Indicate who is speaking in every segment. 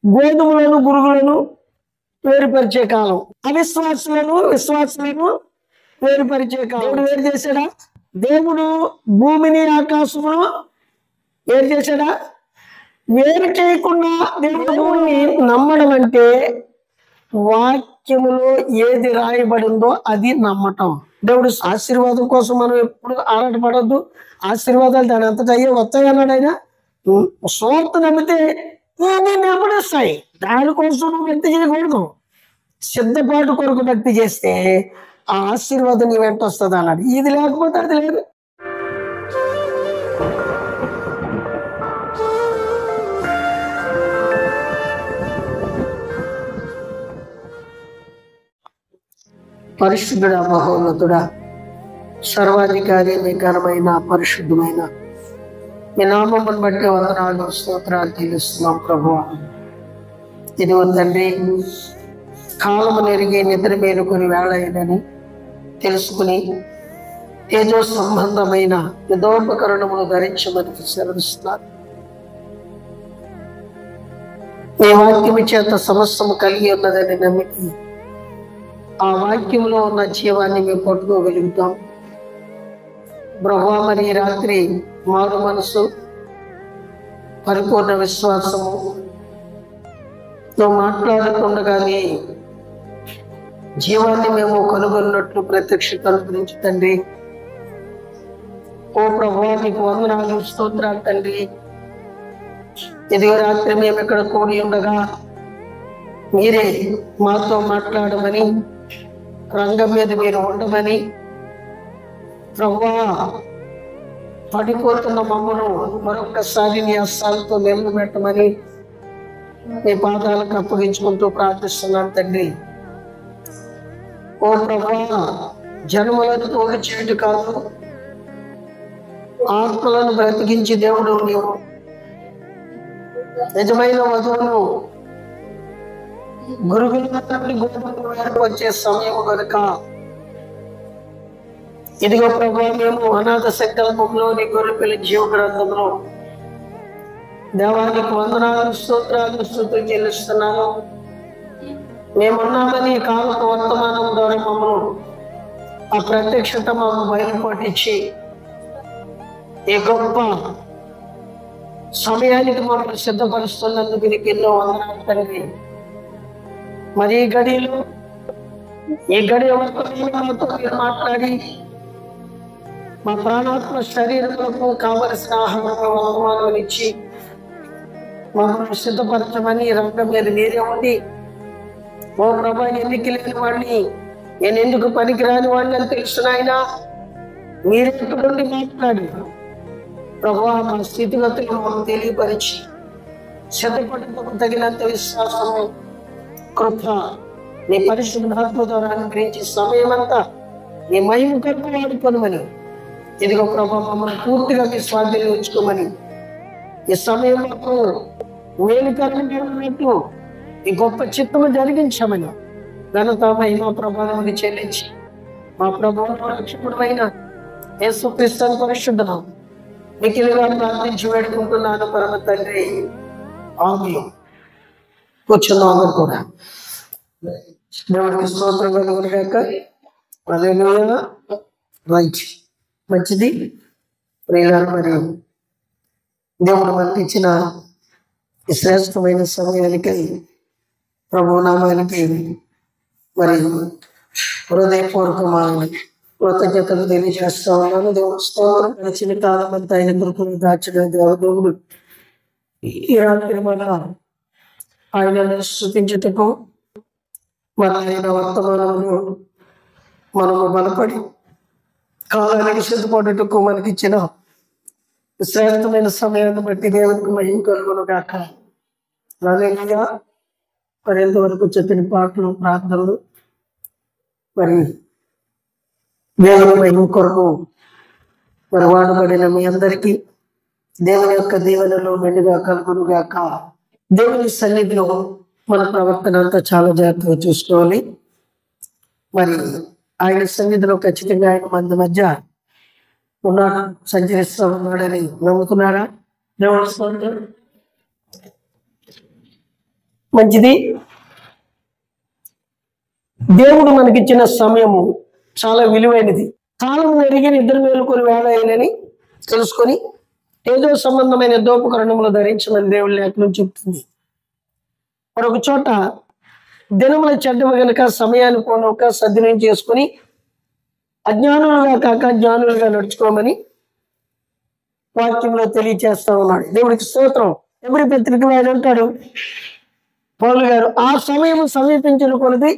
Speaker 1: గోధుమలను గురుగులను వేరుపరిచే కాలం, అవిశ్వాసులను విశ్వాసులను వేరుపరిచే కాలం. దేవుడు వేరు చేశాడా? దేవుడు భూమిని ఆకాశమును వేరు చేశాడా? వేరు చేయకుండా దేవుడిని నమ్మడం అంటే వాక్యములో ఏది రాయబడిందో అది నమ్మటం. దేవుడు ఆశీర్వాదం కోసం మనం ఎప్పుడు ఆరాటపడద్దు. ఆశీర్వాదాలు దాని అంతటా అయ్యే వస్తాయి అన్నాడు ఆయన. స్వార్థ నమ్మితే నిలబడేస్తాయి. దానికోసం నువ్వు భక్తి చేయకూడదు. సిద్ధపాటు కొరకు భక్తి చేస్తే ఆ ఆశీర్వాదం నీ వెంట వస్తుంది అన్నాడు. ఇది లేకపోతే అది లేదు. పరిశుద్ధుడా, మహోన్నతుడా, సర్వాధికారి, ఘనమైన పరిశుద్ధమైన మీ నామమును బట్టి వందనాలు స్తోత్రాలు చెల్లిస్తున్నాం ప్రభువా. ఇది తండ్రి, కాలము నెరిగి నిద్ర మేలుకొని వేళ అయిందని తెలుసుకుని తేజో సంబంధమైన యుధోపకరణములు ధరించమని సెలవిస్తున్నారు. నీ వాక్యము చేత సమస్తము కలిగి ఉన్నదని నమ్మికి ఆ వాక్యంలో ఉన్న జీవాన్ని మేము పట్టుకోగలుగుతాం. ప్రభువా, మరి రాత్రి మారు మనసు, పరిపూర్ణ విశ్వాసము నువ్వు మాట్లాడుతుండగానే జీవాన్ని మేము కనుగొన్నట్లు ప్రత్యక్షత అనుగ్రహించు తండ్రి. ఓ ప్రభువా, నీకు వందనాలు స్తోత్రాలు తండ్రి. ఇదిగో రాత్రి మేము ఇక్కడ కూడి ఉండగా మీరే మాతో మాట్లాడమని, రంగం మీద మీరు ఉండమని, ప్రభువా పడిపోతున్న మమ్మను మరొకసారి నీ హస్తాలతో నిలబెట్టమని మీ పాదాలకు అప్పగించుకుంటూ ప్రార్థిస్తున్నాను తండ్రి. ఓ ప్రభువా, జన్మలను తోడు చేయడు కాదు, ఆత్మలను బ్రతికించి దేవుడు నీవు నిజమైన వధువును గురుగులు వచ్చే సమయం కనుక ఇదిగో ప్రభువా, మేము అనాథ సంకల్పంలో నీ గొర్రెపిల్ల జీవ గ్రంథంలో దేవానికి వందనాలు స్తోత్రాలు స్తుతులు చెల్లిస్తున్నాను. మేమున్నామని కాలపు వర్తమానం ద్వారా మమ్మల్ని ఆ ప్రత్యక్షత మమ్మల్ని బయలుపట్టించి ఈ గొప్ప సమయానికి మమ్మల్ని సిద్ధపరుస్తున్నందుకు నీకు ఎన్నో వందనాలు తండ్రి. మరి ఈ గడిలో ఈ గడి మాతో మీరు మాట్లాడి మా ప్రాణాత్మ శరీరములకు కావలసిన ఆహారం ఇచ్చి మమ్మల్ని సిద్ధపరచమని రంగం మీద మీరే ఉండి, ఓ ప్రభా, ఎన్నిక లేని వాడిని, నేను ఎందుకు పనికిరాని వాడిని అని తెలుసునాయినా మీరే నుండి మాట్లాడి ప్రభువా మా స్థితిగతులు మనం తెలియపరిచి సిద్ధపడటకు తగినంత విశ్వాసము కృప నీ పరిశుద్ధాత్మ ద్వారా అనుగ్రహించి సమయమంతా నీ మహిమ కొరకు వాడుకోమని, ఇదిగో ప్రభా మమ్మల్ని పూర్తిగా మీ స్వాధీనం ఉంచుకోమని, ఈ సమయంలో మేలుకరమైనట్లు ఈ గొప్ప చిత్తము జరిగించమని ఘనత మహిమ ప్రభావం చెల్లించి మా ప్రభువు రక్షకుడైన యేసుక్రీస్తు పరిశుద్ధ నామమున మిక్కిలిగా ప్రార్థించి వేడుకుంటున్నాను పరమ తండ్రి, ఆమేన్. కూర్చున్నాం కూడా. దేవుడికి స్తోత్రం కలుగును గాక. హల్లెలూయా. రైట్, మంచిది ప్రియులారా. మరి దేవుడు మనకి ఇచ్చిన ఈ శ్రేష్టమైన సమయానికి ప్రభు నామానికి మరి హృదయపూర్వకమైన కృతజ్ఞతలు తెలియజేస్తా ఉన్నాను. దేవుడు స్తోత్రం. గడిచిన కాలం అంతా ఆయన కృపను దాచిన దేవుడు ఈ రాత్రి మన ఆయనను స్తుతించుటకు మన ఆయన వర్తమానమును మనము బలపడి కాలానికి సిద్ధపడుటకు మనకిచ్చిన శ్రేష్టమైన సమయాన్ని బట్టి దేవునికి మహిమ కలుగును గాక. హల్లెలూయా. మరి ఎంతవరకు చెప్పిన పాటలు, ప్రార్థనలు, మరి దేవుని మహిమ కొరకు మరి వాడబడిన మీ అందరికీ దేవుని యొక్క దీవెనలు మెండుగా కలుగును గాక. దేవుని సన్నిధిలో మన ప్రవర్తన అంతా చాలా జాగ్రత్తగా చూసుకోవాలి. మరి ఆయన సన్నిధిలో ఖచ్చితంగా ఆయన మన మధ్య ఉన్నాడు, సంచరిస్తూ ఉన్నాడని నమ్ముతున్నారా? దేవుని స్తోత్రం. మంచిది. దేవుడు మనకిచ్చిన సమయము చాలా విలువైనది. కాలం ఎరిగిన ఇద్దరు మేలుకొని వేళ అయిందని తెలుసుకొని ఏదో సంబంధమైన దోపకరణములు ధరించమని దేవుడి లేఖనం చెప్తుంది. మరొక చోట దినముల చెడ్డవి గనుక సమయాన్ని పోనొక సద్వినియోగం చేసుకుని అజ్ఞానులుగా కాక జ్ఞానులుగా నడుచుకోమని వాక్యంలో తెలియచేస్తా ఉన్నాడు. దేవుడికి స్తోత్రం. ఎవరి పత్రిక ఆయన అంటాడు పౌలు గారు, ఆ సమయం సమీపించిన కొలది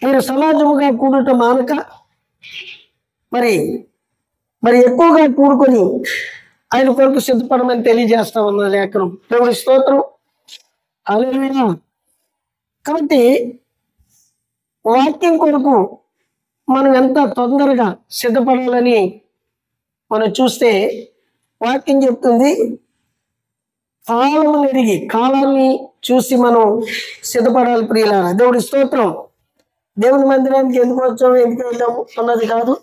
Speaker 1: మీరు సమాజముగా కూడుట మానక మరి ఎక్కువగా కూడుకొని ఆయన కొరకు సిద్ధపడమని తెలియజేస్తా ఉన్న లేఖనం. దేవుడి స్తోత్రం. హల్లెలూయా. కాబట్టి వాక్యం కొరకు మనం ఎంత తొందరగా సిద్ధపడాలని మనం చూస్తే వాక్యం చెప్తుంది, కాలము ఎరిగి కాలాన్ని చూసి మనం సిద్ధపడాలి ప్రియులారా. దేవుడి స్తోత్రం. దేవుని మందిరానికి ఎందుకు వచ్చాము, ఎందుకు వెళ్ళాము అన్నది కాదు.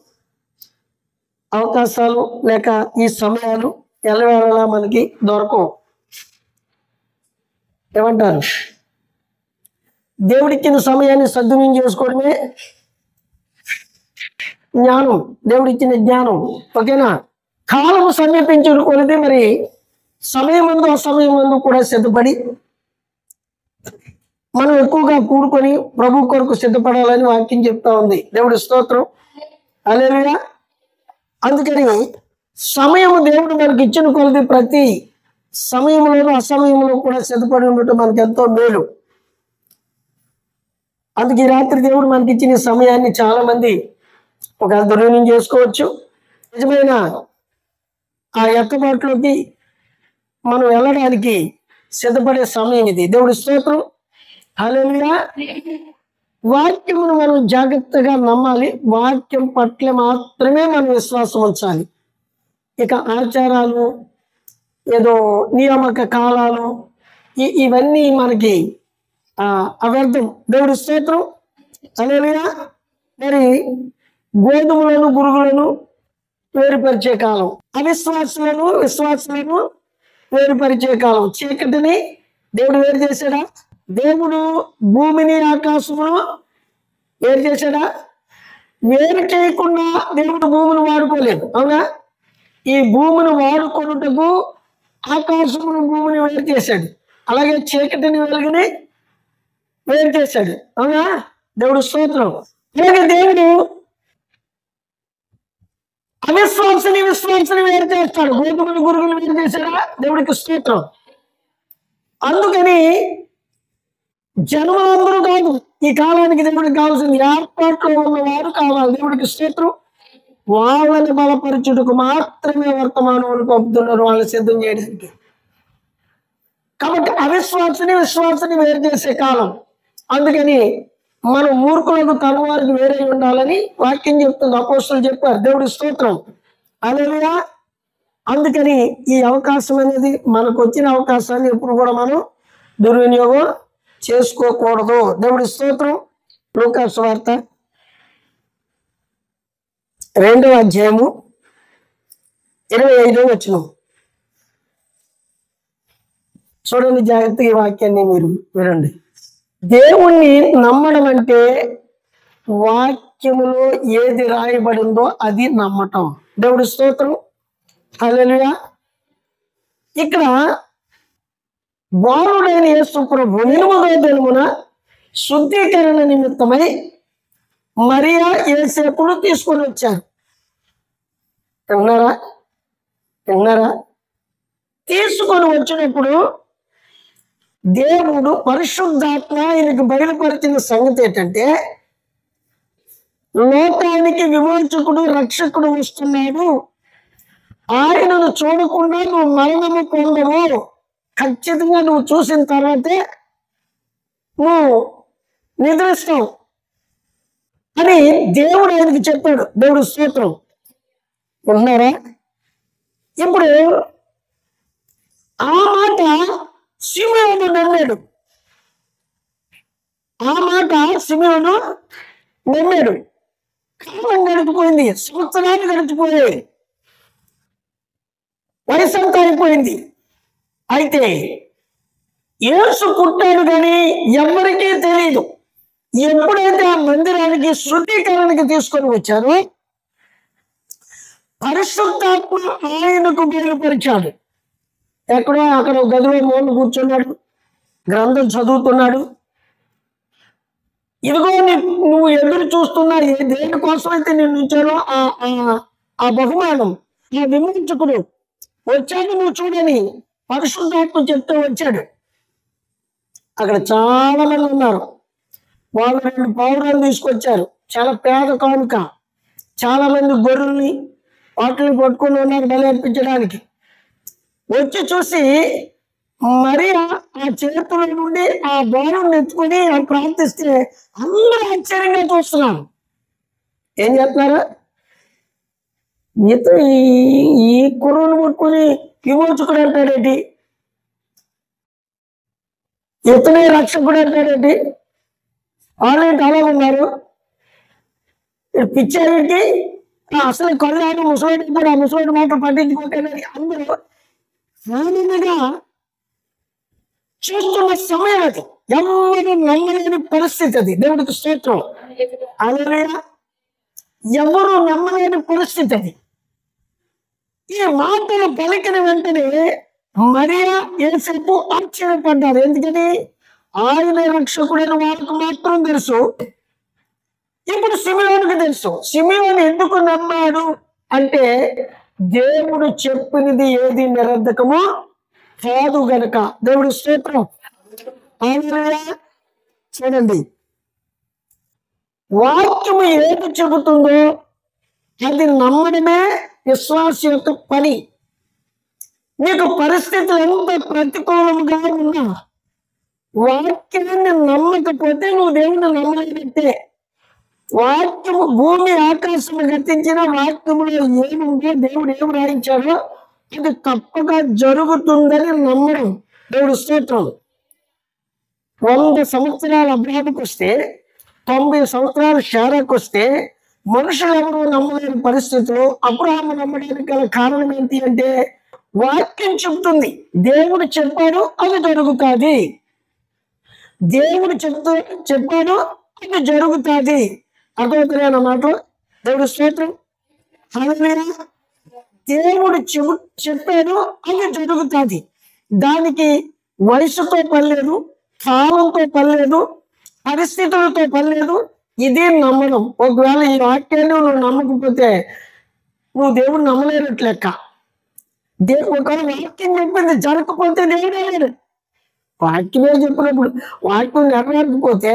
Speaker 1: అవకాశాలు లేక ఈ సమయాలు ఎల్లవేళలా మనకి దొరకవు. ఏమంటారు? దేవుడిచ్చిన సమయాన్ని సద్వినియోగం చేసుకోవడమే జ్ఞానం, దేవుడిచ్చిన జ్ఞానం. ఓకేనా? కాలం సమీపించుడు కొలితే మరి సమయం ముందు అసమయం ముందు కూడా సిద్ధపడి మనం ఎక్కువగా కూడుకొని ప్రభు కొరకు సిద్ధపడాలని వాక్యం చెప్తా ఉంది. దేవుడి స్తోత్రం. హల్లెలూయా. అందుకని సమయము దేవుడు మనకి ఇచ్చిన కొలది ప్రతి సమయంలోనూ అసమయంలో కూడా సిద్ధపడి ఉండటం మనకి ఎంతో మేలు. అందుకే ఈ రాత్రి దేవుడు మనకి ఇచ్చిన సమయాన్ని చాలా మంది ఒక దుర్వినియోగం చేసుకోవచ్చు. నిజమైన ఆ ఎక్కబాటులోకి మనం వెళ్ళడానికి సిద్ధపడే సమయం ఇది. దేవుడి స్తోత్రం. హల్లెలూయా. వాక్యమును మనం జాగ్రత్తగా నమ్మాలి. వాక్యం పట్ల మాత్రమే మనం విశ్వాసం ఉంచాలి. ఇక ఆచారాలు, ఏదో నియామక కాలాలు ఇవన్నీ మనకి అవ్యర్థం. దేవుడి స్తోత్రం. హల్లెలూయా. మరి గోధుమలను పురుగులను వేరుపరిచే కాలం, అవిశ్వాసులను విశ్వాసులను వేరుపరిచే కాలం. చీకటిని దేవుడు వేరు చేశాడా? దేవుడు భూమిని ఆకాశమును వేరు చేశాడా? వేరు చేయకుండా దేవుడు భూమిని వాడుకోలేదు. అవునా? ఈ భూమిని వాడుకొనుటకు ఆకాశమును భూమిని వేరు చేశాడు. అలాగే చీకటిని వెలుగుని వేరు చేశాడు. అవునా? దేవుడు స్తోత్రం. అలాగే దేవుడు అవిశ్వాసని విశ్వాసని వేరు చేస్తాడు. గోధుమని గురుగులు వేరు చేశాడా? దేవుడికి స్తోత్రం. అందుకని జన్మలందరూ కాదు, ఈ కాలానికి దేవుడికి కావాల్సింది ఏర్పాట్లో ఉన్నవారు కావాలి. దేవుడికి స్తోత్రం. వాళ్ళని బలపరచుటకు మాత్రమే వర్తమానం పంపుతున్నారు, వాళ్ళని సిద్ధం చేయడానికి. కాబట్టి అవిశ్వాసని విశ్వాసని వేరు చేసే కాలం. అందుకని మనం మూర్ఖులకు తనవారికి వేరే ఉండాలని వాక్యం చెప్తుంది. అపోస్తలులు చెప్పారు. దేవుడి స్తోత్రం. హల్లెలూయా. అందుకని ఈ అవకాశం అనేది మనకు వచ్చిన అవకాశాన్ని ఎప్పుడు కూడా మనం దుర్వినియోగం చేసుకోకూడదు. దేవుడి స్తోత్రం. లూకా సువార్త 2వ అధ్యాయము 25వ వచనం చూడండి. జాగ్రత్తగా ఈ వాక్యాన్ని మీరు వినండి. దేవుణ్ణి నమ్మడం అంటే వాక్యములో ఏది రాయబడిందో అది నమ్మటం. దేవుడి స్తోత్రం. హల్లెలూయా. ఇక్కడ బాలుడైన యేసు ప్రభు 8వ దినమున శుద్ధీకరణ నిమిత్తమై మరియా యేసేపును తీసుకొని వచ్చారు. విన్నారా? తీసుకొని వచ్చినప్పుడు దేవుడు పరిశుద్ధాత్మ ఆయనకు బయలుపరిచిన సంగతి ఏంటంటే, లోకానికి విమోచకుడు రక్షకుడు వస్తున్నాడు, ఆయనను చూడకుండా నువ్వు మరణము పొందవు, ఖచ్చితంగా నువ్వు చూసిన తర్వాతే నువ్వు నిద్రిస్తావు అని దేవుడు ఆయనకి చెప్పాడు. దేవుడు స్తోత్రం. ఉన్నారా? ఇప్పుడు ఆ మాట సిమియోను నమ్మాడు. కాలం గడిచిపోయింది, సంవత్సరాలు గడిచిపోయాయి, వయసు అంతా అయిపోయింది. అయితే యేసు పుట్టాడు కానీ ఎవరికీ తెలియదు. ఎప్పుడైతే ఆ మందిరానికి శుద్ధీకరణకి తీసుకొని వచ్చారో పరిశుద్ధాత్మ ఆయనకు బయలుపరిచాడు. ఎక్కడో అక్కడ గదిలో మూల కూర్చున్నాడు, గ్రంథం చదువుతున్నాడు. ఇదిగో నువ్వు ఎదురు చూస్తున్నా దేనికోసం అయితే నేను ఉంచానో ఆ బహుమానం, ఆ విమోచకుడు వచ్చాడు, నువ్వు చూడని పరిశుద్ధాత్మ చెప్తూ వచ్చాడు. అక్కడ చాలా మంది ఉన్నారు. వాళ్ళు 2 పావురాలు తీసుకొచ్చారు, చాలా పేద కానుక. చాలా మంది గొర్రెల్ని వాటిని పట్టుకొని ఉన్నారు బలి అర్పించడానికి. వచ్చి చూసి మరియా ఆ చేతుల నుండి ఆ బాణం ఎత్తుకొని ప్రార్థిస్తే అందరూ ఆశ్చర్యంగా చూస్తున్నారు. ఏం చెప్తున్నారు? ఈ కుర్రను పట్టుకొని విమోచకుడు అంటాడేంటి, ఇతనే రక్షకుడు అంటాడేంటి, వాళ్ళేంటి అలా ఉన్నారు, పిచ్చారేంటి, అసలు కొల్లాడు ముసలాడు కూడా ఆ ముసలాడు మాట పట్టించుకోవటానికి అందరూ ఆనందంగా చూస్తున్న సమయం అది. ఎవరు నమ్మలేని పరిస్థితి అది. దేవుడికి స్తోత్రం. హల్లెలూయా. ఎవరు నమ్మలేని పరిస్థితి అది. ఈ మాటలు పలికిన వెంటనే మరియా యేసేపు ఆశ్చర్యపడ్డారు. ఎందుకని? ఆయన రక్షకుడైన వాళ్ళకు మాత్రం తెలుసు. ఇప్పుడు సిమియోనుకు తెలుసు. సిమియోను ఎందుకు నమ్మాడు అంటే దేవుడు చెప్పినది ఏది నిరర్ధకమో కాదు గనక. దేవుడి స్తోత్రం. చూడండి, వాక్యము ఏది చెబుతుందో అది నమ్మడమే విశ్వాస యొక్క పని. నీకు పరిస్థితులు ఎంత ప్రతికూలంగా ఉన్నా వాక్యాన్ని నమ్మకపోతే నువ్వు దేవుని నమ్మలేదంటే. వాక్యము భూమి ఆకాశము గతించిన వాక్యములో ఏముందో దేవుడు ఏమి రాయించాడో అది తప్పగా జరుగుతుందని నమ్మడం. దేవుడు స్తోత్రం. 100 సంవత్సరాలు అబ్రాహాముకు వస్తే 90 సంవత్సరాలు శారాకు వస్తే మనుషులు ఎవరు నమ్మలేని పరిస్థితులు అబ్రాహాము నమ్మడానికి గల కారణం ఏంటి అంటే వాక్యం చెబుతుంది. దేవుడు చెప్పాడు అది జరుగుతుంది. దేవుడు చెప్పాడు అది జరుగుతుంది. అర్థమవుతున్నాయన్నమాట. దేవుడు స్తోత్రం. హల్లెలూయా. దేవుడు చెప్పాడు అది జరుగుతుంది. దానికి వయసుతో పని లేదు, కాలంతో పని లేదు, పరిస్థితులతో పని లేదు. ఇది నమ్మడం. ఒకవేళ ఈ వాక్యాన్ని నువ్వు నమ్మకపోతే నువ్వు దేవుడు నమ్మలేనట్లు లెక్క. ఒకవేళ వాక్యం చెప్పింది జరగకపోతే దేవుడే లేడు. వాక్యమే చెప్పినప్పుడు వాక్యం నెరవేరకపోతే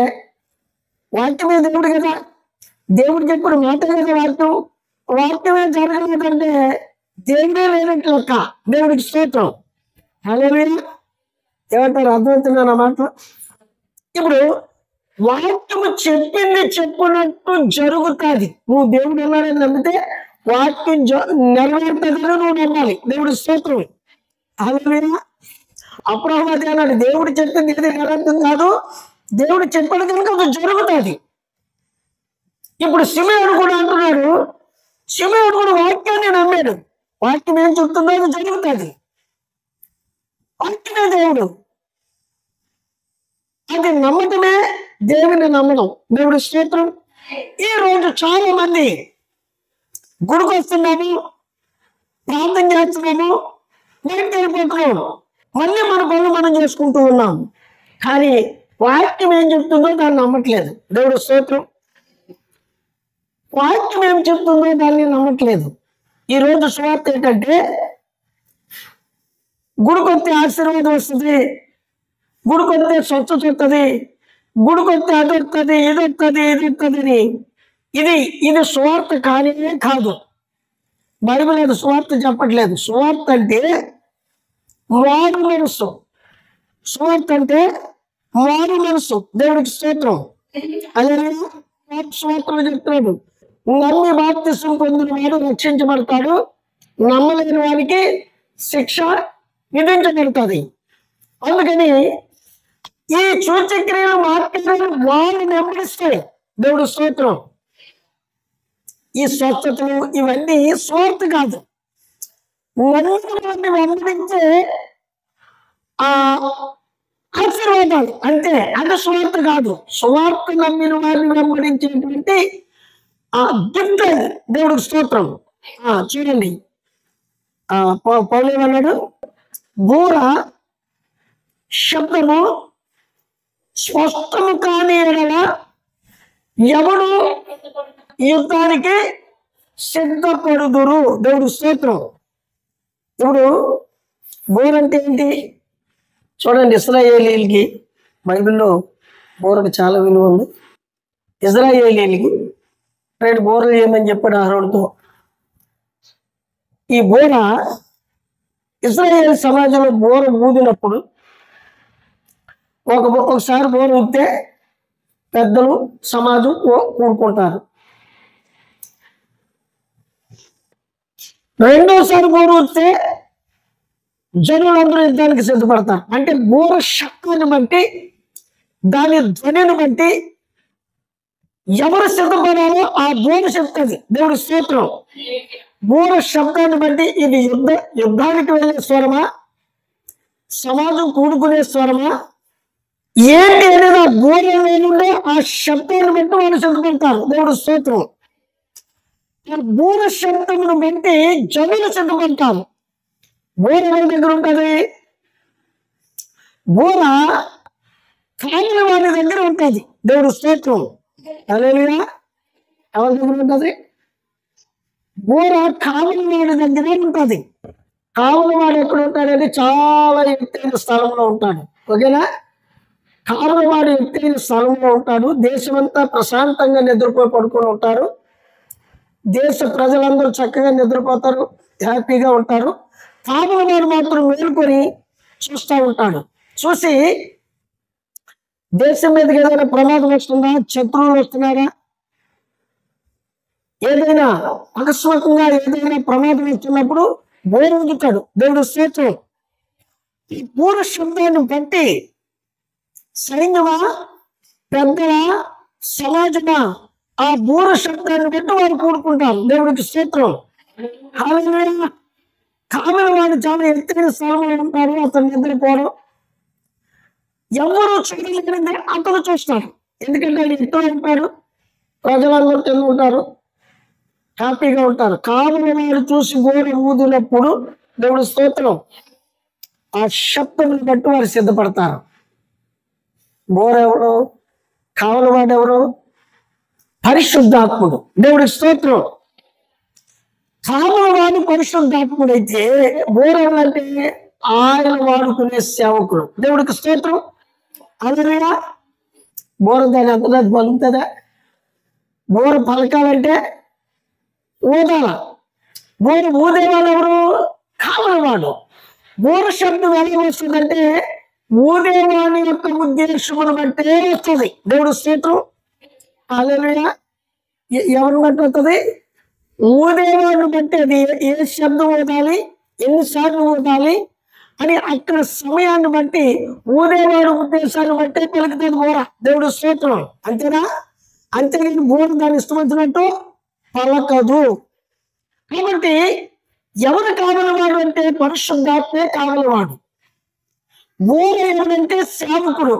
Speaker 1: వాక్యమే దేవుడు కదా. దేవుడు చెప్పిన మాట కదా వాక్యమే జరగలేదంటే దేవుడే లేనట్లు లెక్క. దేవుడికి స్తోత్రం. హల్లెలూయా. ఏమంటారు? అర్థమవుతున్నాను అన్నమాట. ఇప్పుడు వాక్యము చెప్పింది చెప్పినట్టు జరుగుతుంది. నువ్వు దేవుడు ఉన్నాడని నమ్మితే వాక్యం నెరవేరుతుందని నువ్వు నమ్మాలి. దేవుడి స్తోత్రం. హల్లెలూయా. అబ్రాహాము అదే అన్నాడు, దేవుడు చెప్పింది ఏది నిరర్థం కాదు, దేవుడు చెప్పాడు కనుక అది జరుగుతుంది. ఇప్పుడు సిమియోను కూడా అంటున్నాడు, సిమియోను కూడా వాక్యాన్ని నమ్మాడు. వాక్యం ఏం చెప్తుందో అది జరుగుతుంది. వాక్యమే దేవుడు. అది నమ్మటమే దేవుని నమ్మడం. దేవుడి స్తోత్రం. ఈ రోజు చాలా మంది గుడికి వస్తున్నాము, ప్రార్థన చేస్తున్నాము, నేను వెళ్ళిపోతున్నాము, మళ్ళీ మన పనులు మనం చేసుకుంటూ ఉన్నాం. కానీ వాక్యం ఏం చెప్తుందో దాన్ని నమ్మట్లేదు. దేవుడి స్తోత్రం. వాక్యం ఏం చెప్తుందో దాన్ని నమ్మట్లేదు. ఈరోజు సువార్త ఏంటంటే గుడికొస్తే ఆశీర్వాదం వస్తుంది, గుడికొస్తే స్వచ్ఛత వస్తుంది, గుడికొస్తే అది వస్తుంది, ఇది వస్తుంది, ఇది వస్తుంది అని. ఇది సువార్త కానే కాదు. బైబిల్ అది సువార్త చెప్పట్లేదు. సువార్త అంటే మారు మనసు. సువార్త అంటే మారు మనసు. దేవుడికి స్తోత్రం. అదే సువార్తలు చెప్తున్నాడు, నమ్మి బాప్తిసం పొందిన వాడు రక్షించబడతాడు, నమ్మలేని వారికి శిక్ష విధించబడుతుంది. అందుకని ఈ సూచక్రియలు మాట్లాడే వారిని వెంబడిస్తాయి. దేవుడు స్తోత్రం. ఈ స్వస్థతలు ఇవన్నీ స్వార్థ కాదు. వారిని వెంబడించే ఆ వెళ్ళిపోతాడు అంతే. అది సువార్త కాదు. సువార్త నమ్మిన వారిని వెంబడించేటువంటి ఆ గిఫ్ట్ దేవుడికి స్తోత్రం. చూడండి, పౌలు ఏమన్నాడు? బూర శబ్దము స్పష్టము కాని ఎడల ఎవడు యుద్ధానికి సిద్ధపడుదురు. దేవుడు స్తోత్రం. ఇప్పుడు బూర అంటే ఏంటి చూడండి. ఇశ్రాయేలీలకి బైబిల్లో బూరకు చాలా విలువ ఉంది. ఇశ్రాయేలీలకి 2 బూరలు చేయమని చెప్పాడు అహరోనుతో. ఈ బూర ఇశ్రాయేల్ సమాజంలో బూర ఊదినప్పుడు ఒకసారి బూర ఊదితే పెద్దలు సమాజం కూడుకుంటారు. రెండోసారి బూర ఊదితే జనులందరూ యుద్ధానికి సిద్ధపడతారు. అంటే బూర శబ్దాన్ని బట్టి, దాని ధ్వనిని బట్టి ఎవరు సిద్ధపడాలో ఆ బూర చెప్తుంది. దేవుడి స్తోత్రం. బూర శబ్దాన్ని బట్టి ఇది యుద్ధానికి వెళ్ళే స్వరమా, సమాజం కూడుకునే స్వరమా, ఏంటి అనేది ఆ బూరలో నుండే ఆ శబ్దాన్ని బట్టి వాళ్ళు సిద్ధపడతారు. దేవుడు స్తోత్రం. ఆ బూర శబ్దమును బట్టి జనులు సిద్ధపడతారు. బూర ఎవరి దగ్గర ఉంటుంది? బూర కాని వారి దగ్గర ఉంటుంది. దేవుడు స్తోత్రం. హల్లెలూయా. ఎవరి దగ్గర ఉంటుంది? బూర కావలి వాడి దగ్గరే ఉంటుంది. కావలి వాడు ఎక్కడ ఉంటాడంటే చాలా ఎత్తైన స్థలంలో ఉంటాడు. ఓకేనా? కావలి వాడు ఎత్తైన స్థలంలో ఉంటాడు. దేశమంతా ప్రశాంతంగా నిద్రపోయి పడుకొని ఉంటారు. దేశ ప్రజలందరూ చక్కగా నిద్రపోతారు, హ్యాపీగా ఉంటారు. కావలి వాడు మాత్రం మేలుకొని చూస్తూ ఉంటాడు. చూసి దేశం మీదకి ఏదైనా ప్రమాదం వస్తుందా, శత్రువులు వస్తున్నారా, ఏదైనా అకస్మాత్తుగా ఏదైనా ప్రమాదం వచ్చినప్పుడు బూర ఊదుతాడు. దేవుడు స్తోత్రం. ఈ బూర శబ్దాన్ని బట్టి సైన్యమా, పెద్దల, సమాజమా, ఆ బూర శబ్దాన్ని బట్టి వారు కూడుకుంటారు. దేవుడికి స్తోత్రం. హల్లెలూయా. కావలి వాడు చాలా ఎత్తైన స్థలంలో ఉంటారు. అతను నిద్రపోవడం ఎవరు చూడలేదంటే అతను చూస్తాడు. ఎందుకంటే ఆయన ఎక్కడ ఉంటాడు, ప్రజలందరూ కింద ఉంటారు, హ్యాపీగా ఉంటారు. కావలి వాడు చూసి బూర ఊదినప్పుడు దేవుడు స్తోత్రం ఆ శబ్దముని బట్టి వారు సిద్ధపడతారు. బూర ఎవరు? కావలి వాడు ఎవరు? పరిశుద్ధాత్ముడు. దేవుడికి స్తోత్రం. కావలి వాడు పరిశుద్ధాత్ముడు అయితే బూర ఎవరంటే ఆయన వాడుకునే సేవకుడు. దేవుడికి స్తోత్రం. అందులో బూర దాని అంతటా పలుకుతుందా? బూర పలకాలంటే ఊదాల. బూర ఊదేవాళ్ళు ఎవరు? కావలి వాడు. బూర శబ్దం ఎలా వస్తుందంటే ఊదేవాని యొక్క ఉద్దేశమును బట్టే వస్తుంది. దేవుడు స్తోత్రం. హల్లెలూయా. ఎవరిని బట్టి వస్తుంది? ఊదేవాడిని బట్టి. అది ఏ శబ్దం ఊదాలి, ఎన్నిసార్లు ఊదాలి అని అక్కడ సమయాన్ని బట్టి ఊదేవాడు ఉద్దేశాన్ని బట్టి పలుకుతుంది బూర. దేవుడు స్తోత్రం. అంతేనా? అంతేగాని బూర దాని ఇష్టం వచ్చినట్టు పలకదు. కాబట్టి ఎవరు కావలివాడు అంటే పరిశుద్ధాత్మే కావలివాడు. బూర ఎవరంటే సేవకుడు.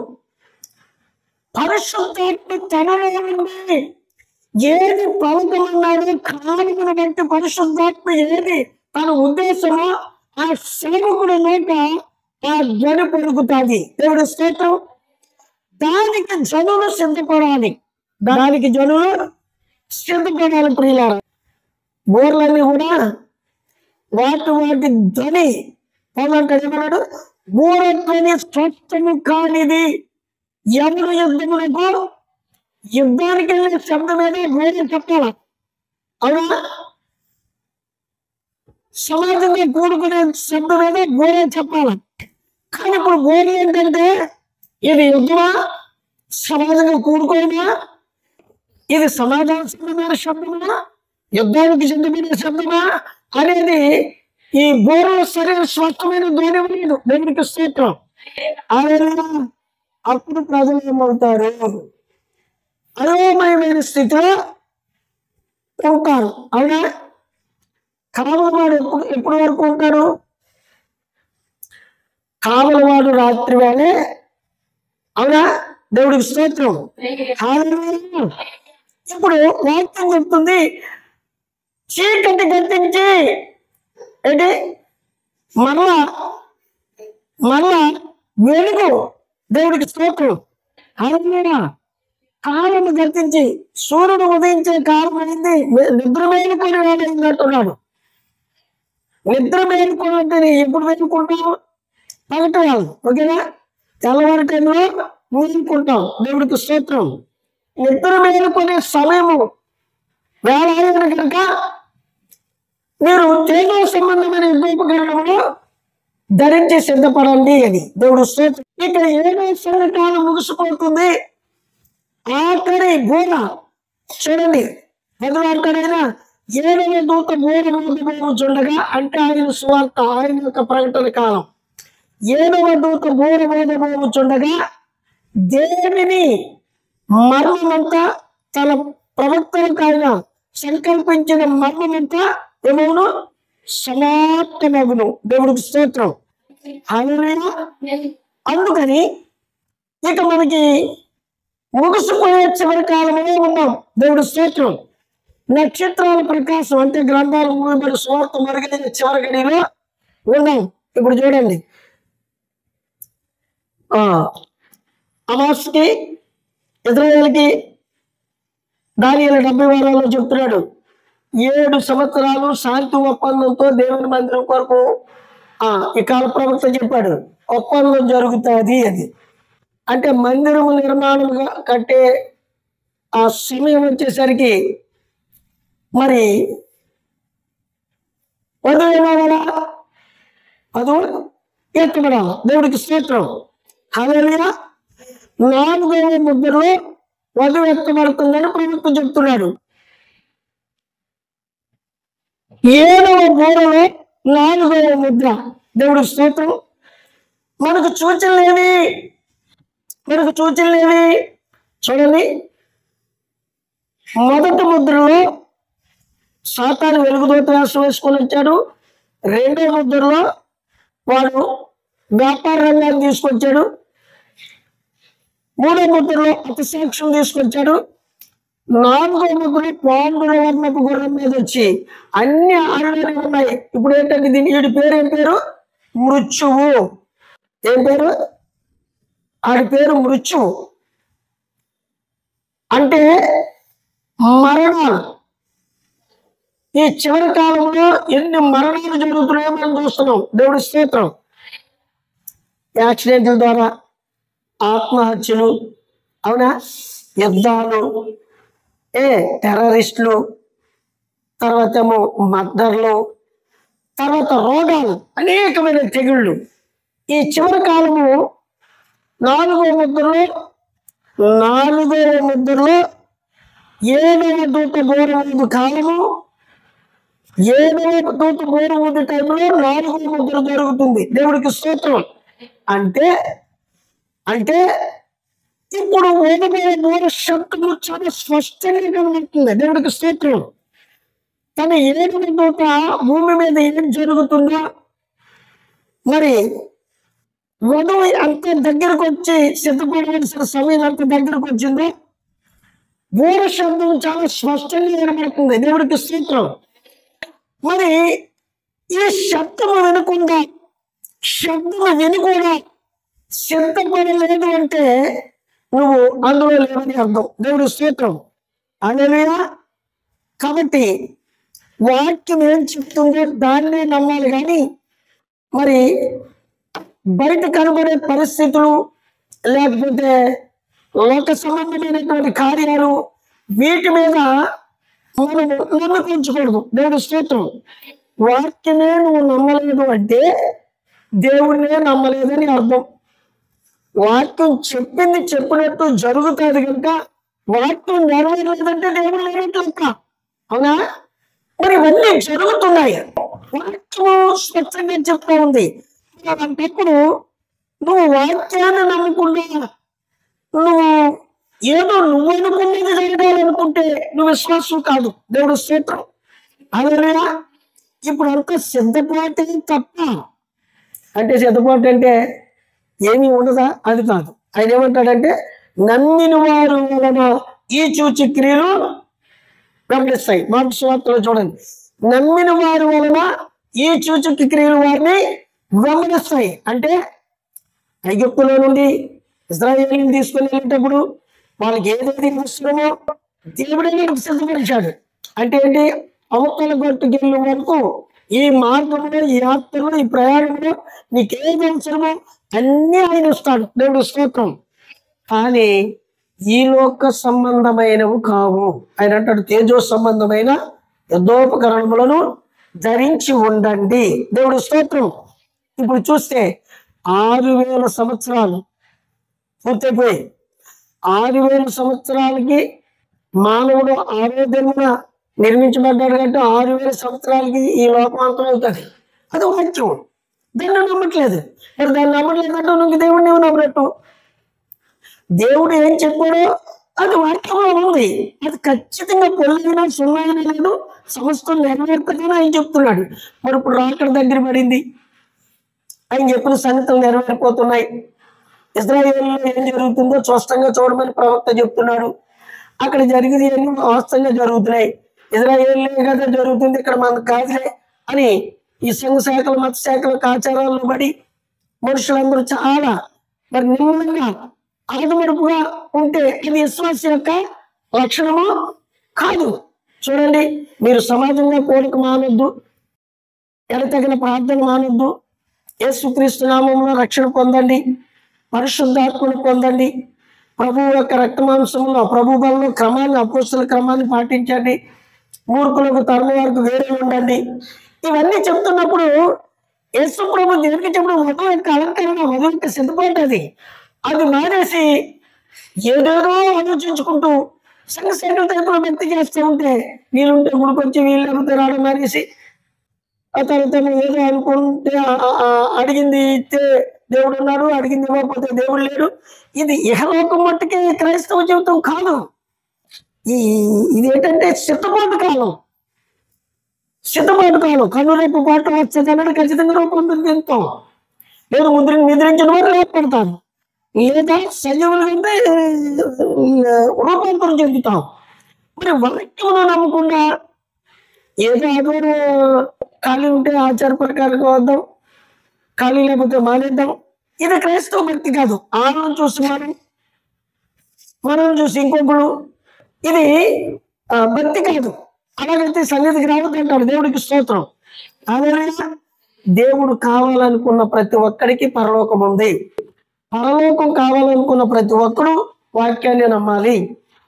Speaker 1: పరిశుద్ధాత్మ తనలో ఉండి ఏది పలకమన్నాడో కారణమును బట్టి పరిశుద్ధాత్మ ఏది తన ఉద్దేశమో ఆ సేవకుడు నోట ఆ ధ్వని పలుకుతుంది. దేవుడు స్తోత్రం. దానికి జనులు సిద్ధపడాలి. దానికి జనులు సిద్ధపడాలి. ప్రియులారా, బూరలన్నీ కూడా వాటి ధ్వని ఏమన్నాడు? బూర ధ్వని స్పష్టము కానిది ఎవరు యుద్ధానికి వెళ్ళే శబ్దం మీద బూర చెప్పాల. అవునా? సమాజంగా కూడుకునే శబ్దం మీద బూర చెప్పాల. కానీ ఇప్పుడు బూర ఏంటంటే ఇది యుద్ధమా, సమాజంగా కూడుకోవడమా, ఇది సమాజానికి సిద్ధమైన శబ్దమా, యుద్ధానికి సిద్ధమైన శబ్దమా అనేది ఈ బూరలో సరైన స్పష్టమైన ధ్వని లేదు. దేవుడికి స్తోత్రం. అప్పుడు ప్రజలు ఏమవుతారు? అయోమయమైన స్థితిలో ఉంటారు. అవునా? కావలివాడు ఎప్పటి వరకు ఉంటాడు? కావలివాడు రాత్రి వేళ అవునా? దేవుడికి స్తోత్రం. హల్లెలూయా. ఇప్పుడు వాక్యం చెప్తుంది, చీకటి గతించి ఏంటి మరలా మరలా వెలుగు. దేవుడికి స్తోత్రం. హల్లెలూయా. కాలము గతించి సూర్యుడు ఉదయించే కాలం అయింది, నిద్ర మేలుకొని అంటున్నాడు. నిద్ర మేలుకొని అంటే ఎప్పుడు మేలుకుంటాం? పగటి వాళ్ళు, ఓకేనా? తెల్లవారి టైంలో మేలుకుంటాం. దేవుడికి స్తోత్రం. నిద్ర మేలుకునే సమయము వేళ అయిన కనుక మీరు తేజో సంబంధమైన యుద్ధోపకరణములు ధరించి సిద్ధపడండి అని దేవుడు స్తోత్రం. ఇక 7వ సంవత్సరం ముగిసిపోతుంది. ఆఖరి బోధ చూడండి, 10వ 7వ దూత బోధ చూడగా, అంటే ఆయన సువార్త, ఆయన యొక్క ప్రకటన కాలం. 7వ దూత బోధ చూడగా దేవుని మర్మమంతా, తన ప్రవక్తలకు ఆయన సంకల్పించిన మర్మమంతా ఏమవును? సమాప్తమగును. దేవుడికి స్తోత్రం. హల్లెలూయా. అందుకని ఇక మనకి ముగిసిపోయే చివరి కాలంలో ఉన్నాం. దేవుడి స్తోత్రం. నక్షత్రాల ప్రకాశం అంటే గ్రంథాలు మూయబడి సువార్త మరుగైన చివరి గడిలో ఉన్నాం. ఇప్పుడు చూడండి, అమాస్కి, ఇజ్రాయేల్కి దానియేలు 70 వారాల్లో చెప్తున్నాడు, 7 సంవత్సరాలు శాంతి ఒప్పందంతో దేవుని మందిరం కొరకు ఈ కాల ప్రవక్త చెప్పాడు, ఒప్పందం జరుగుతుంది అది. అంటే మందిరము నిర్మాణంగా కట్టే ఆ సమయం వచ్చేసరికి మరి వధువు ఎత్తబడాలి. దేవుడికి స్తోత్రం. హల్లెలూయా. 4వ ముద్రలో వధువు ఎత్తబడుతుందని ప్రవక్త చెప్తున్నాడు. 7వ బూరలో 4వ ముద్ర. దేవుడికి స్తోత్రం. మనకు సూచనలేవి, చూడండి. మొదటి ముద్రలో సాతాను వెలుగుదూత వేషం వేసుకొని వచ్చాడు. 2వ ముద్రలో వాడు వ్యాపార రంగాన్ని తీసుకొచ్చాడు. 3వ ముద్రలో అతిసాక్ష్యం తీసుకొచ్చాడు. 4వ ముద్రలో పాండుల వర్ణపు గుర్రం మీద వచ్చి అన్ని ఆడనే ఉన్నాయి. ఇప్పుడు ఏంటంటే వీడి పేరు ఏం పేరు? మృత్యువు. ఏం పేరు? ఆడి పేరు మృత్యువు. అంటే మరణాలు. ఈ చివరి కాలంలో ఎన్ని మరణాలు జరుగుతున్నాయో మనం చూస్తున్నాం. దేవుడి స్తోత్రం. యాక్సిడెంట్ల ద్వారా ఆత్మహత్యలు, అవునా, యుద్ధాలు, టెర్రరిస్టులు, తర్వాత ఏమో మర్డర్లు, తర్వాత రోగాలు, అనేకమైన తెగుళ్ళు. ఈ చివరి కాలము 4వ ముద్రలో 7వ దూత బోరముందు కాలము, 7వ దూత బోరముందు టైంలో 4వ ముద్ర జరుగుతుంది. దేవుడికి స్తోత్రం. అంటే ఇప్పుడు ఓదబోయే బోర శబ్దము చాలా స్పష్టంగా కనబడుతుంది. దేవుడికి స్తోత్రం. తన 7వ దూత భూమి మీద ఏం జరుగుతుందో, మరి వధువు అంత దగ్గరకు వచ్చి సిద్ధపడవలసిన సమయం అంత దగ్గరకు వచ్చిందో బోర శబ్దం చాలా స్పష్టంగా కనబడుతుంది. దేవుడికి స్తోత్రం. మరి ఈ శబ్దము వినకుండా, శబ్దము విని కూడా సిద్ధపడలేదు అంటే నువ్వు అందులో లేవని అర్థం. దేవుడి స్తోత్రం. హల్లెలూయా. కాబట్టి వాక్యం ఏం చెప్తుందో దాన్నే నమ్మాలి. కానీ మరి బయట కనబడే పరిస్థితులు, లేకపోతే లోక సంబంధమైనటువంటి కార్యాలు, వీటి మీద మనం నమ్మకం ఉంచకూడదు. దేవుడి స్తోత్రం. వాక్యమే నువ్వు నమ్మలేదు అంటే దేవుడినే నమ్మలేదని అర్థం. వాక్యం చెప్పింది చెప్పినట్టు జరుగుతుంది కనుక వాక్యం నెరవేరలేదంటే దేవుడు లేనట్టు లెక్క. అవునా? మరి ఇవన్నీ జరుగుతున్నాయి. వాక్యం స్వచ్ఛంగా చెప్తా ఉంది. అలాంటప్పుడు నువ్వు వాక్యాన్ని నమ్మకుండా నువ్వు ఏదో నువ్వు అనుకున్నది జరగాలనుకుంటే నువ్వు విశ్వాసం కాదు. దేవుడు స్తోత్రం. అదేనా? ఇప్పుడు అంతా సిద్ధపాటు తప్ప. అంటే సిద్ధపాటు అంటే ఏమీ ఉండదా? అది కాదు. ఆయన ఏమంటాడంటే నమ్మిన వారు వలన ఈ సూచక్రియలు గమనిస్తాయి. మార్కు సువార్తలో చూడండి, నమ్మిన వారి వలన ఈ సూచక్రియలు వారిని గమనిస్తాయి. అంటే ఐగుప్తులో నుండి ఇశ్రాయేలుని తీసుకుని వెళ్ళేటప్పుడు వాళ్ళకి ఏదైతే అవసరమో దేవుడే సిద్ధపరిచాడు. అంటే ఏంటి, అవతల గట్టుకెళ్ళే వరకు ఈ మార్గంలో, ఈ యాత్రలో, ఈ ప్రయాణంలో నీకేది అవసరమో అన్నీ ఆయన ఇస్తాడు. దేవుడు స్తోత్రం. కానీ ఈ లోక సంబంధమైనవి కావు. ఆయన అంటాడు తేజో సంబంధమైన యుద్ధోపకరణములను ధరించి ఉండండి. దేవుడు స్తోత్రం. ఇప్పుడు చూస్తే 6000 సంవత్సరాలు పూర్తయిపోయి 6000 సంవత్సరాలకి మానవుడు ఆరోగ్యమున నిర్మించబడ్డాడు కాబట్టి 6000 సంవత్సరాలకి ఈ లోకమంతం అవుతుంది. అది వాక్యం. దాన్ని నమ్మట్లేదు. మరి దాన్ని నమ్మట్లేదంటే నువ్వు దేవుడిని నమ్మనట్టు. దేవుడు ఏం చెప్పాడో అది వాక్యంలో ఉంది. అది ఖచ్చితంగా పొల్లైనా సున్నైనా లేదు, సమస్తం నెరవేర్తగానే ఆయన చెప్తున్నాడు. మరి ఇప్పుడు రాకడ దగ్గర పడింది, ఆయన చెప్పిన సంగతులు నెరవేరిపోతున్నాయి. ఇశ్రాయేలులో ఏం జరుగుతుందో స్పష్టంగా చూడమని ప్రవక్త చెప్తున్నాడు. అక్కడ జరిగింది అన్ని వాస్తవంగా జరుగుతున్నాయి. ఇశ్రాయేలులో కదా జరుగుతుంది, ఇక్కడ మనకు కాదులే అని ఈ సంఘ శాఖలు, మత శాఖలకు ఆచారాలను బడి మనుషులందరూ చాలా మరి నిమ్మలంగా ఆదమడుపుగా ఉంటే ఇది విశ్వాస యొక్క లక్షణము కాదు. చూడండి, మీరు సమాజంగా కోరిక మానొద్దు, ఎడతగిన ప్రార్థన మానొద్దు, యేసుక్రీస్తు నామములో రక్షణ పొందండి, పరిశుద్ధాత్మను పొందండి, ప్రభువు యొక్క రక్తమాంసంలో ప్రభు బలంలో క్రమాన్ని, అపోస్తుల క్రమాన్ని పాటించండి, మూర్ఖులకు తరుణ వరకు వేరే ఉండండి. ఇవన్నీ చెప్తున్నప్పుడు యేసు ప్రభు దేనికి చెప్పడం వధువు యొక్క అలంకరణ, వధువు యొక్క సిద్ధపాటు అది మానేసి ఏదేదో ఆలోచించుకుంటూ సంఘ టైపులో భక్తి చేస్తూ ఉంటే వీళ్ళుంటే గుడికొచ్చి వీళ్ళు లేకపోతే రావడం మానేసి తను ఏదో అనుకుంటే అడిగింది ఇస్తే దేవుడు ఉన్నాడు, అడిగింది ఇవ్వకపోతే దేవుడు లేడు. ఇది ఇహలోకం మట్టుకే క్రైస్తవ జీవితం కాదు. ఇది ఏంటంటే సిద్ధపాటు కాలం. కన్నురేపు పాటు వచ్చేదన్నాడు, ఖచ్చితంగా రూపొందుతాం. లేదు నిద్రించిన వారు లేపడతాను, లేదా సజీవుల కంటే రూపాంతరం చెందుతాం. మరి వాక్యమును నమ్మకుండా ఏదో ఆధారం ఖాళీ ఉంటే ఆచార ప్రకారంగా వద్దాం, ఖాళీ లేకపోతే మానేద్దాం. ఇది క్రైస్తవ భక్తి కాదు. ఆనం చూసి మనం చూసి ఇంకొకరు, ఇది భక్తి కాదు. అలాగైతే సన్నిధికి రావద్దంటాడు. దేవుడికి స్తోత్రం. అదేవిధంగా దేవుడు కావాలనుకున్న ప్రతి ఒక్కడికి పరలోకం ఉంది. పరలోకం కావాలనుకున్న ప్రతి ఒక్కడు వాక్యాన్ని నమ్మాలి.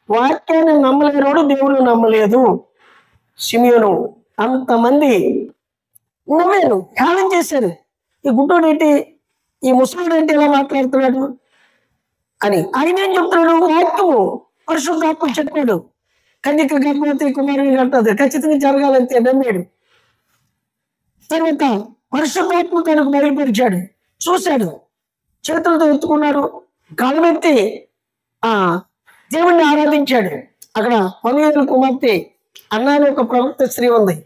Speaker 1: వాక్యాన్ని నమ్మలేనోడు దేవుడు నమ్మలేదు. సిమియోను అంతమంది నమ్మారు, ధ్యానం చేశారు. ఈ గుడ్డోడు ఏంటి, ఈ ముసలుడు ఏంటి ఎలా మాట్లాడుతున్నాడు అని. ఆయన ఏం చెప్తున్నాడు, వాక్యము పరిశుద్ధాత్మ చెప్పాడు. కన్యక గర్భవతి కుమారుని అంటది, ఖచ్చితంగా జరగాలంతే నమ్మాడు. తర్వాత పరిశుద్ధాత్మ తనకు బయలుపరిచాడు, చూశాడు, చేతులతో ఎత్తుకున్నాడు, గలమెత్తి దేవుణ్ణి ఆరాధించాడు. అక్కడ పనుల కుమార్తె అన్నాని ఒక ప్రవక్త స్త్రీ ఉంది.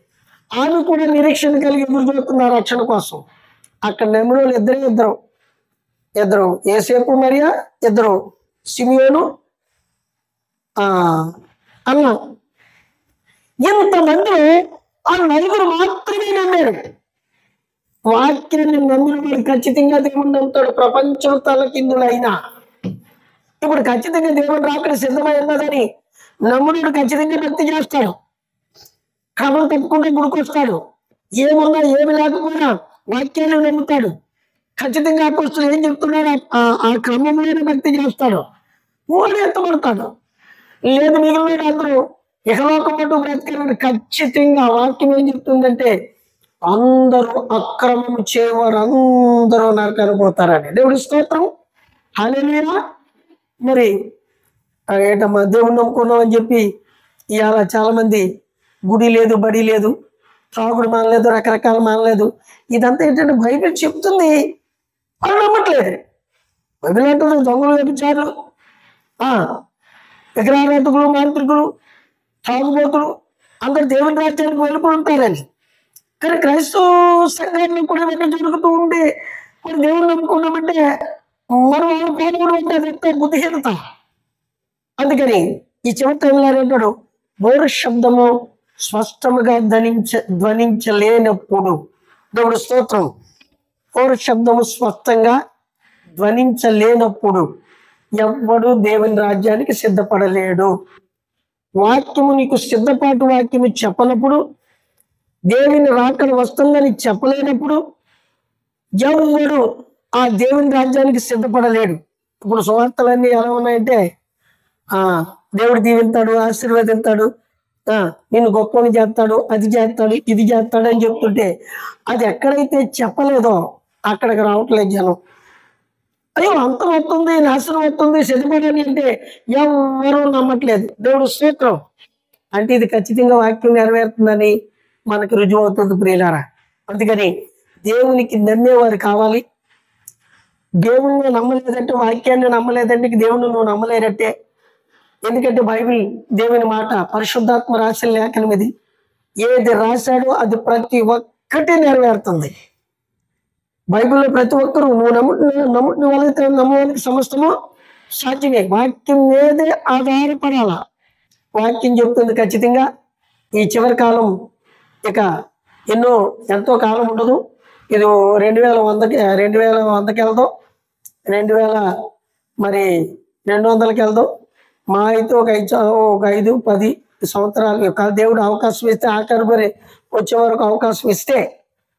Speaker 1: ఆమె కూడా నిరీక్షణ కలిగి ఎదురుచూస్తున్న రక్షణ కోసం. అక్కడ నమ్మినోళ్ళు ఇద్దరు యేసేపు మరియా, ఇద్దరు సిమియోను, అన్న. ఇంతమందిలో ఆ నలుగురు మాత్రమే నమ్మారు. వాక్యాన్ని నమ్మిన వాడు ఖచ్చితంగా దేవుడు నమ్ముతాడు, ప్రపంచం తలకిందులైనా. ఇప్పుడు ఖచ్చితంగా దేవుడు రాకడ సిద్ధమై ఉన్నదని నమ్ముడు ఖచ్చితంగా భక్తి చేస్తాడు, క్రమం తప్పకుండా గుడికొస్తాడు. ఏమున్నా ఏమి లేకపోయినా వాక్యాన్ని నమ్ముతాడు. ఖచ్చితంగా అపోస్తులు ఏం చెప్తున్నాడు ఆ క్రమంలోనే భక్తి చేస్తాడు, వాడు ఎత్తబడతాడు. లేదు మిగిలిన అందరూ ఇహలోకం మటు బ్రతికారు. ఖచ్చితంగా వాక్యం ఏం చెప్తుందంటే అందరూ అక్రమం చేయవారు అందరూ నరకానికి పోతారని. దేవుడి స్తోత్రం. హల్లెలూయా. మరి ఏంటమ్మా దేవుడు నమ్ముకున్నాం అని చెప్పి ఇవాళ చాలా మంది గుడి లేదు, బడి లేదు, త్రాగుడు మానలేదు, రకరకాల మానలేదు. ఇదంతా ఏంటంటే బైబిల్ చెప్తుంది, వాళ్ళు నమ్మట్లేదు. బైబిల్ అంటుంది దొంగలు, వ్యభిచారులు, విగ్రహారాధకులు, మాంత్రికులు, త్రాగుబోతులు అందరు దేవుని రాజ్యానికి వెళ్ళిపోయి ఉంటారని. కానీ క్రైస్తవ సంఘాన్ని కూడా వెంట జరుగుతూ ఉంటే మరి దేవుడు నమ్ముకున్నామంటే మరి వాళ్ళు పాల్గొని ఉంటుంది ఎంతో బుద్ధిహీనత. అందుకని ఈ చివరి టైంలో అంటాడు, బోర శబ్దము స్పష్టముగా ధ్వనించలేనప్పుడు, దేవుడు స్తోత్రం, బోర శబ్దము స్పష్టంగా ధ్వనించలేనప్పుడు ఎవ్వడు దేవుని రాజ్యానికి సిద్ధపడలేడు. వాక్యము నీకు సిద్ధపాటు వాక్యము చెప్పనప్పుడు, దేవుని రాకడ వస్తుందని చెప్పలేనప్పుడు ఎవరు ఆ దేవుని రాజ్యానికి సిద్ధపడలేడు. ఇప్పుడు సువార్తలన్నీ ఎలా ఉన్నాయంటే, దేవుడు దీవిస్తాడు, ఆశీర్వదిస్తాడు, నిన్ను గొప్పని చేస్తాడు, అది చేస్తాడు, ఇది చేస్తాడు అని చెప్తుంటే అది ఎక్కడైతే చెప్పలేదో అక్కడికి రావట్లేదు జనం. అయ్యో అంతం వస్తుంది, నాశనం వస్తుంది, సిద్ధపడాలి అంటే ఎవరు నమ్మట్లేదు. దేవుడు స్తోత్రం. అంటే ఇది ఖచ్చితంగా వాక్యం నెరవేరుతుందని మనకు రుజువు అవుతుంది ప్రియులారా. అందుకని దేవునికి నమ్మేవారు కావాలి. దేవుణ్ణి నమ్మలేదంటే, వాక్యాన్ని నమ్మలేదంటే దేవుణ్ణి నువ్వు నమ్మలేనట్టే. ఎందుకంటే బైబిల్ దేవుని మాట, పరిశుద్ధాత్మ రాసిన లేఖనం ఇది. ఏది రాశాడో అది ప్రతి ఒక్కటి నెరవేరుతుంది. బైబిల్లో ప్రతి ఒక్కరూ నువ్వు నమ్ముని వాళ్ళైతే నమ్మడానికి సమస్తము సాధ్యమే. వాక్యం మీదే ఆధారపడాలా. వాక్యం చెప్తుంది ఖచ్చితంగా ఈ చివరి కాలం ఇక ఎంతో కాలం ఉండదు. ఇది 2100కి వెళ్దాం, 2200కి వెళ్దాం. మా అయితే ఒక 5-10 సంవత్సరాలు దేవుడు అవకాశం ఇస్తే, ఆఖరి మరి వచ్చే వరకు అవకాశం ఇస్తే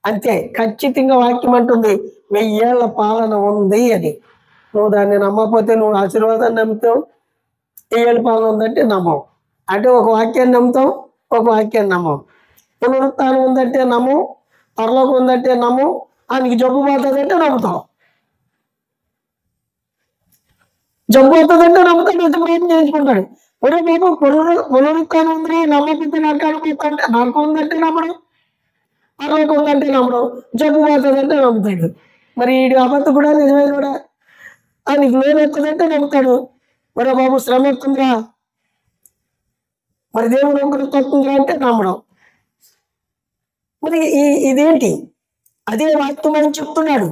Speaker 1: అంతే. ఖచ్చితంగా వాక్యం అంటుంది 1000 ఏళ్ల పాలన ఉంది అని. నువ్వు దాన్ని నమ్మకపోతే నువ్వు ఆశీర్వాదాన్ని నమ్ముతావు, 1000 ఏళ్ల పాలన ఉందంటే నమ్మవు. అంటే ఒక వాక్యాన్ని నమ్ముతావు, ఒక వాక్యాన్ని నమ్మవు. పునరుత్థానం ఉందంటే నమ్ము, పరలోకం ఉందంటే నమ్ము, నీకు జబ్బు పోతుందంటే నమ్ముతావు. జబ్బు అవుతుందంటే నమ్ముతాడు, ఎంత ప్రయత్నం చేయించుకుంటాడు. ఒరే బాబు పునరుత్థానం ఉందని నమ్మకపోతే నరకం ఉందంటే నమ్మడు, పరలోకం ఉందంటే నమ్మడు, జబ్బు పోతుందంటే నమ్ముతాడు. మరి వీడు అబద్ధ కూడా నిజమైన కూడా నీకు లోన్ వస్తుందంటే నమ్ముతాడు. ఒరే బాబు శ్రమ వస్తుందిరా, మరి దేవుడు ఒకరు తొక్కుందిరా అంటే నమ్మడం. మరి ఇదేంటి? అదే వాక్యం అని చెప్తున్నాడు.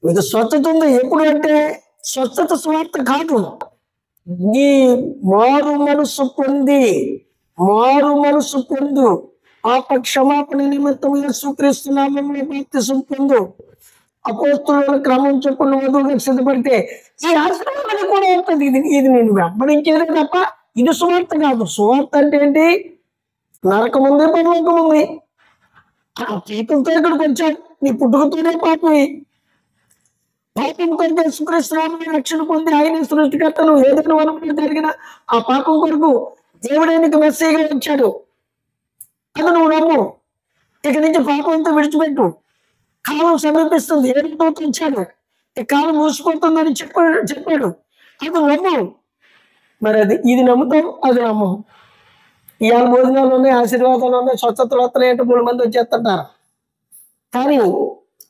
Speaker 1: మీకు స్వచ్ఛత ఉంది. ఎప్పుడు అంటే స్వచ్ఛత స్వార్థ కాదు. నీ మారు మనసు పొందు, పాప క్షమాపణ నిమిత్తం యేసుక్రీస్తు నామములో బాప్తిసం పొందు, అపోస్తలుల క్రమం చొప్పున వధువుగా సిద్ధపడితే ఈ ఆశీర్వాదం కూడా ఉంటుంది. ఇది నేను వెంబడించేదే తప్ప ఇది సువార్త కాదు. సువార్త అంటే ఏంటి? నరకం ఉంది, పరలోకం ఉంది. జీతంతో ఇక్కడికి వచ్చాడు. నీ పుట్టుకతోనే పాపమే. పాపం కొరకు యేసుక్రీస్తు నామములో రక్షణ పొంది ఆయన సృష్టికర్తను ఏదైనా వనములు జరిగిన ఆ పాపం కొరకు దేవుడానికి మెస్సేగా వచ్చాడు. అది నువ్వు నమ్ము. ఇక నుంచి పాపంతో విడిచిపెట్టు. కాలం సమీపిస్తుంది, ఏడుతో వచ్చాడు, ఈ కాలం మూసిపోతుందని చెప్పాడు. అది నమ్ము. మరి ఇది నమ్ముతాం, అది నమ్ము. ఇవాళ భోజనాలు ఉన్నాయి, ఆశీర్వాదాలు ఉన్నాయి, స్వచ్ఛతలు వస్తున్నాయి అంటే 3 మంది వచ్చేస్తుంటారు. కానీ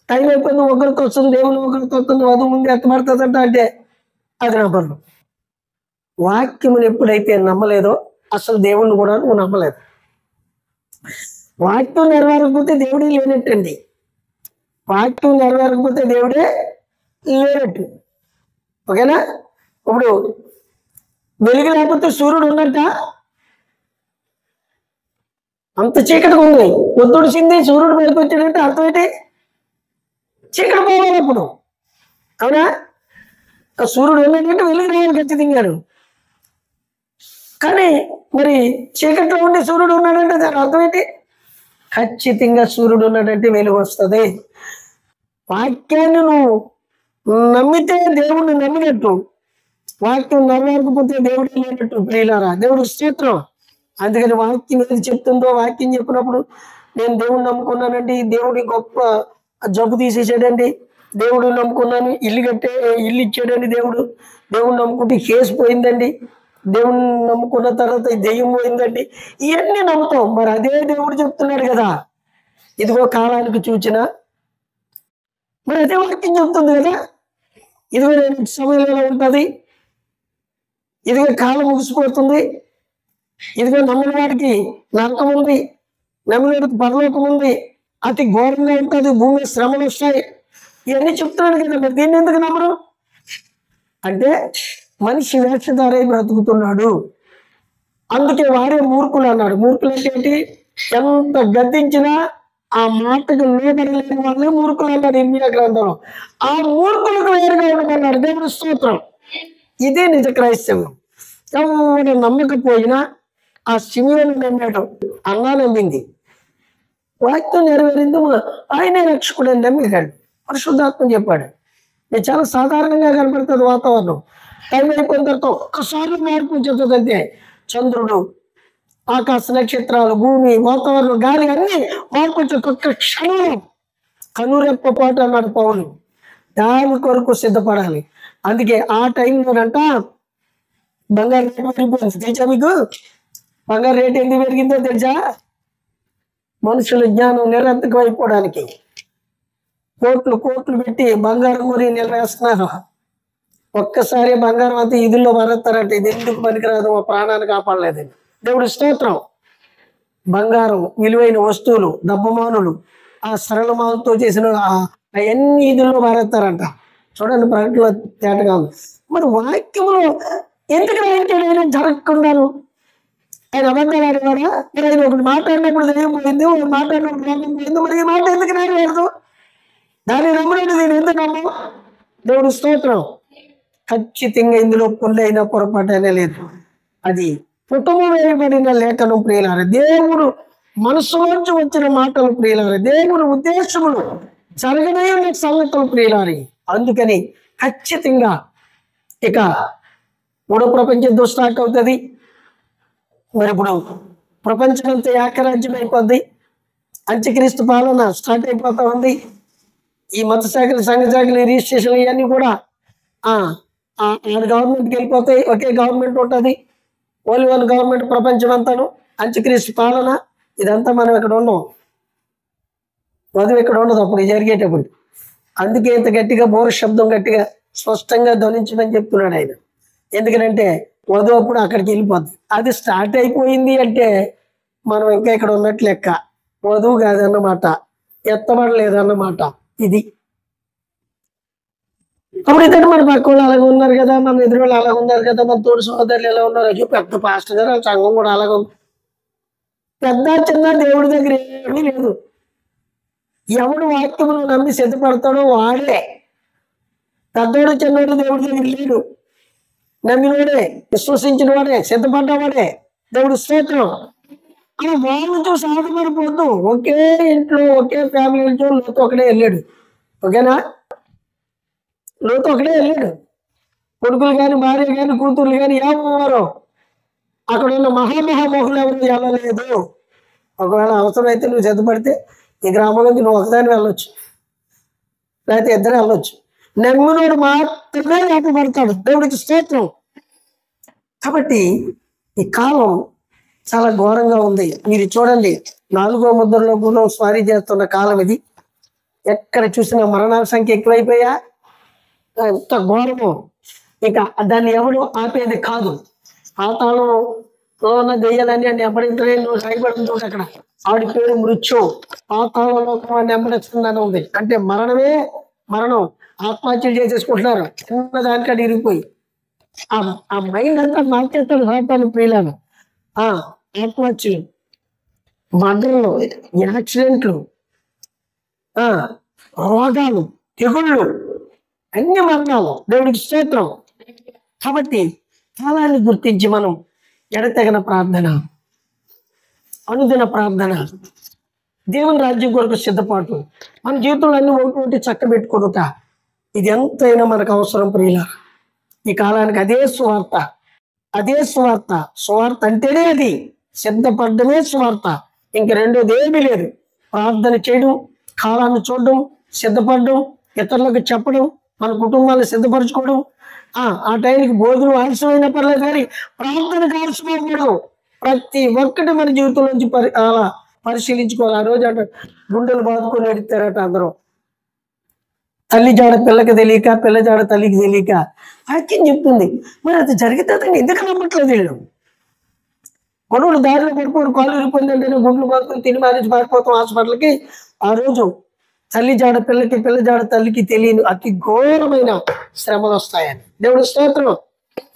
Speaker 1: టైం అయిపోయింది, ఒకరితో వస్తుంది, దేవుని ఒకరితో వస్తుంది, వధువు ముందు ఎత్తబడుతుందంట అంటే అది నమ్మరు. వాక్యమును ఎప్పుడైతే నమ్మలేదో అసలు దేవుణ్ణి కూడా నువ్వు నమ్మలేదు. వాక్యం నెరవేరకపోతే దేవుడే లేనట్టండి. వాక్యం నెరవేరకపోతే దేవుడే లేనట్టు. ఓకేనా? ఇప్పుడు వెలుగు లేకపోతే సూర్యుడు ఉన్నట్ట? అంత చీకటిగా ఉంది. పొద్దుడు చింది సూర్యుడు బయటకు వచ్చాడంటే అర్థం ఏంటి? చీకటి పోవాలి అప్పుడు. అవునా? సూర్యుడు ఉన్నట్టు వెలుగు రావాలి ఖచ్చితంగా. కానీ మరి చీకట్లో ఉండి సూర్యుడు ఉన్నాడంటే దాని అర్థం ఏంటి? ఖచ్చితంగా సూర్యుడు ఉన్నాడంటే వెలుగు వస్తుంది. వాక్యాన్ని నువ్వు నమ్మితే దేవుడిని నమ్మినట్టు, వాక్యం నెరవేరకపోతే దేవుడు లేనట్టు ప్రియులారా. దేవుడు స్తోత్రం. అందుకని వాక్యం ఏది చెప్తుందో వాక్యం చెప్పినప్పుడు నేను దేవుడిని నమ్ముకున్నానండి, దేవుడి గొప్ప జబ్బు తీసేసాడండి, దేవుడు నమ్ముకున్నాను, ఇల్లు ఇచ్చాడండి, దేవుడిని నమ్ముకుంటే కేసు పోయిందండి, దేవుడిని నమ్ముకున్న తర్వాత దెయ్యం పోయిందండి, ఇవన్నీ నమ్ముతాం. మరి అదే దేవుడు చెప్తున్నాడు కదా, ఇదిగో కాలానికి చూచిన, మరి అదే వాక్యం చెప్తుంది కదా, ఇదిగో నేను సమయంలో ఉంటుంది, ఇదిగో కాలం ముగిసిపోతుంది, ఇదిగో నమ్మిన వాడికి నరకం ఉంది, నమ్మిన వాడికి పరలోకం ఉంది, అతి ఘోరంగా ఉంటుంది, భూమి శ్రమలు వస్తాయి, ఇవన్నీ చెప్తున్నాడు కదా. మరి దీన్ని ఎందుకు నమ్మరు? అంటే మనిషి వేషధారై బ్రతుకుతున్నాడు. అందుకే వారే మూర్ఖులు అన్నాడు. మూర్ఖులు అంటే ఏంటి? ఎంత గద్దించినా ఆ మాటకు లోబడలేని వాళ్ళే మూర్ఖులు అన్నాడు ఇర్మీయా గ్రంథంలో. ఆ మూర్ఖులకు వేరుగా ఉండమన్నాడు. దేవుని స్తోత్రం. ఇదే నిజ క్రైస్తవం. ఎవరు నమ్మకపోయినా ఆ సిమియోను నమ్మాడు, అన్నా నమ్మింది, వాక్యం నెరవేరింది, ఆయనే రక్షకుడు అని నమ్మిగాడు. పరిశుద్ధాత్మ చెప్పాడు. ఇది చాలా సాధారణంగా కనపడుతుంది వాతావరణం. టైం అయిపోయిన తర్వాత ఒక్కసారి మార్పు వచ్చేస్తుందంటే చంద్రుడు, ఆకాశ నక్షత్రాలు, భూమి, వాతావరణం, గాలి అన్నీ మార్పు వచ్చే ఒక్క క్షణం కనురెప్ప పాటు అన్నాడు పౌలు. దాని కొరకు సిద్ధపడాలి. అందుకే ఆ టైంలోనంట బంగారు రేటు పెరిగిపోయింది. తెలుసా మీకు? బంగారు రేటు ఎందుకు పెరిగిందో తెలుసా? మనుషుల జ్ఞానం నిరర్థకం అయిపోవడానికి కోట్లు కోట్లు పెట్టి బంగారం కొని నిలవేస్తున్నారు. ఒక్కసారి బంగారం అంతా ఇదిలో మారేస్తారంటే ఇది ఎందుకు పనికిరాదు, మా ప్రాణాన్ని కాపాడలేదండి. దేవుడి స్తోత్రం. బంగారం, విలువైన వస్తువులు, దబ్బమానులు, ఆ సరళమాలతో చేసిన అవన్నీ ఇదిలో మారేస్తారంట. చూడండి, ప్రకటనలో తేటగా ఉంది. మరి వాక్యంలో ఎందుకు రాయించాడు? జరగకుండాను ఆయన అబద్ధాలు ఆడేవాడా? మరి ఆయన ఒకటి మాట్లాడినప్పుడు దయ్యం పోయింది, ఒకటి మాట్లాడినప్పుడు లోకం పోయింది. మరి ఈ మాట ఎందుకు నెరవేరదు? దాన్ని నమ్మలేదు. నేను ఎందుకు నమ్ము? దేవుడు స్తోత్రం. ఖచ్చితంగా ఇందులో పొల్లైన పొరపాటు అనే లేదు. అది కుటుంబం వేయబడిన లేఖనం ప్రియులారా. దేవుడు మనసులోంచి వచ్చిన మాటలు ప్రియులారా. దేవుని ఉద్దేశములు జరగనైన సంగతులు ప్రియులారి. అందుకని ఖచ్చితంగా ఇక మూడో ప్రపంచ యుద్ధం స్టార్ట్ అవుతుంది. మరి ఇప్పుడు ప్రపంచమంతా ఏకరాజ్యం అయిపోద్ది. అంత్యక్రీస్తు పాలన స్టార్ట్ అయిపోతా ఉంది. ఈ మత శాఖలు, సంఘ శాఖలు, రిజిస్ట్రేషన్లు ఇవన్నీ కూడా గవర్నమెంట్కి వెళ్ళిపోతాయి. ఒకే గవర్నమెంట్ ఉంటుంది, ఓన్లీ వన్ గవర్నమెంట్ ప్రపంచం అంతాను. అంత్యక్రీస్తు పాలన ఇదంతా మనం ఇక్కడ ఉండవు. వధువు ఇక్కడ ఉండదు అప్పుడు జరిగేటప్పుడు. అందుకే ఇంత గట్టిగా బోర శబ్దం గట్టిగా స్పష్టంగా ధ్వనించమని చెప్తున్నాడు ఆయన. ఎందుకంటే వధువు అప్పుడు అక్కడికి వెళ్ళిపోద్ది. అది స్టార్ట్ అయిపోయింది అంటే మనం ఇంకా ఇక్కడ ఉన్నట్లు లెక్క. వధువు కాదన్నమాట, ఎత్తబడలేదన్నమాట. ఇది అప్పుడు ఇద్దరు మన పక్క వాళ్ళు అలాగే ఉన్నారు కదా, మన ఎదురు వాళ్ళు అలాగ ఉన్నారు కదా, మన తోడు సహోదరులు ఎలా ఉన్నారు? అయ్యో పెద్ద పాస్టర్ గారు, వాళ్ళ సంఘం కూడా అలాగ ఉంది. పెద్ద చిన్న దేవుడి దగ్గర ఏమీ లేదు. ఎవడు వాక్యమును నమ్మి సిద్ధపడతాడో వాడే. పెద్దోడు చిన్నోడు దేవుడి దగ్గర లేడు. నమ్మినవాడే, విశ్వసించిన వాడే, సిద్ధపడ్డవాడే. దేవుడు స్తోత్రం. అలా వాళ్ళు చూసి ఆధారపడిపోద్దు. ఒకే ఇంట్లో ఒకే ఫ్యామిలీ నుంచి లోతు ఒకడే వెళ్ళాడు. ఓకేనా? లోతు ఒకడే వెళ్ళాడు. కొడుకులు కానీ, భార్య కానీ, కూతుర్లు కానీ ఎవరు అక్కడ ఉన్న మహామహామోహులు ఎవరు వెళ్ళలేదు. ఒకవేళ అవసరమైతే నువ్వు సిద్ధపడితే ఈ గ్రామంలోకి నువ్వు ఒకదాన్ని వెళ్ళొచ్చు, లేకపోతే ఇద్దరు వెళ్ళొచ్చు. నమ్మినోడు మాత్రమే లేపబడతాడు. దేవుడికి స్తోత్రం. కాబట్టి ఈ కాలం చాలా ఘోరంగా ఉంది. మీరు చూడండి, 4వ ముద్రలో కూడా స్వారీ చేస్తున్న కాలం ఇది. ఎక్కడ చూసినా మరణాల సంఖ్య ఎక్కువైపోయా. ఎంత ఘోరము. ఇక దాన్ని ఎవడు ఆపేది కాదు. పాతాళంలో ఉన్న దెయ్యాలన్నీ అని ఎప్పటింటే నువ్వు సాయపడుతూ అక్కడ ఆవిడ పేరు మృత్యు. పాతాళంలో నెంబడిస్తుందని ఉంది. అంటే మరణమే మరణం. ఆత్మహత్యలు చేసేసుకుంటున్నారు చిన్న దానికంటే ఇరిగిపోయి. ఆ మైండ్ అంతా మార్చేస్తాడు సాతాను ప్రియులను. ఆత్మహత్యలు, మర్డర్లు, యాక్సిడెంట్లు, రోగాలు, తెగుళ్ళు, అన్ని మరణాలు. దేవుడికి స్తోత్రం. కాబట్టి కాలాన్ని గుర్తించి మనం ఎడతెగన ప్రార్థన, అనుదిన ప్రార్థన, దేవుని రాజ్యం కొరకు సిద్ధపాటు, మన జీవితంలో అన్ని ఒకటి చక్కబెట్టుకొనుట, ఇది ఎంతైనా మనకు అవసరం ప్రియుల. ఈ కాలానికి అదే సువార్త, అదే సువార్త. సువార్త అంటేనే అది, సిద్ధపడ్డమే సువార్త. ఇంక రెండోది ఏమీ లేదు. ప్రార్థన చేయడం, కాలాన్ని చూడడం, సిద్ధపడడం, ఇతరులకు చెప్పడం, మన కుటుంబాన్ని సిద్ధపరచుకోవడం. ఆ టైంకి భోజనం ఆలస్యమైనా పర్లేదు కానీ ప్రార్థనకు ఆలస్యమవ్వకూడదు. ప్రతి ఒక్కటి మన జీవితంలోంచి అలా పరిశీలించుకోవాలి. ఆ రోజు అంటే గుండెలు బాదుకొని ఎడతారట అందరూ. తల్లి జాడ పిల్లకి తెలియక, పిల్ల జాడ తల్లికి తెలియక వాక్యం చెప్తుంది. మరి అది జరిగితే అతను ఎందుకు నమ్మట్లేదు వీళ్ళు? కొనుగోలు దారిలో పడిపోయి కాలు విరిపోయిందంటే గుండెలు బాదుకొని తిని మానేసి పారిపోతాం హాస్పిటల్కి. ఆ రోజు తల్లి జాడ పిల్లకి, పిల్ల జాడ తల్లికి తెలియని అతి ఘోరమైన శ్రమలు వస్తాయని. దేవుడి స్తోత్రం.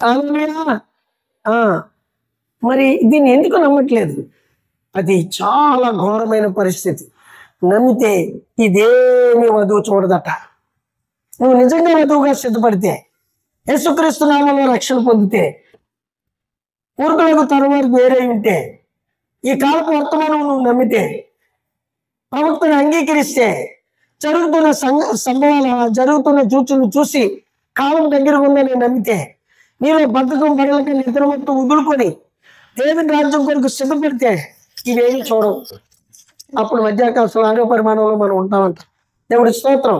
Speaker 1: హల్లెలూయా. మరి దీన్ని ఎందుకు నమ్మట్లేదు? అది చాలా ఘోరమైన పరిస్థితి. నమ్మితే ఇదేమి వధువు చూడదట. నువ్వు నిజంగా వధువుగా సిద్ధపడితే, యేసుక్రీస్తు నామములో రక్షణ పొందితే, పూర్వులకు తరువాత వేరే ఉంటే, ఈ కాలపు వర్తమానం నువ్వు నమ్మితే, ప్రవక్తను అంగీకరిస్తే, జరుగుతున్న సంభవాలు, జరుగుతున్న సూచనలు చూసి కాలం దగ్గరకు ఉందని నమ్మితే, నీలో బద్ధకం పడలేక నిద్ర మొత్తం వదులుకొని దేవుని రాజ్యం కొరకు సిద్ధపడితే ఇవేమి చూడవు. అప్పుడు మధ్యాకాశంలో ఆరో పరిమాణంలో మనం ఉంటామంట. దేవుడి స్తోత్రం.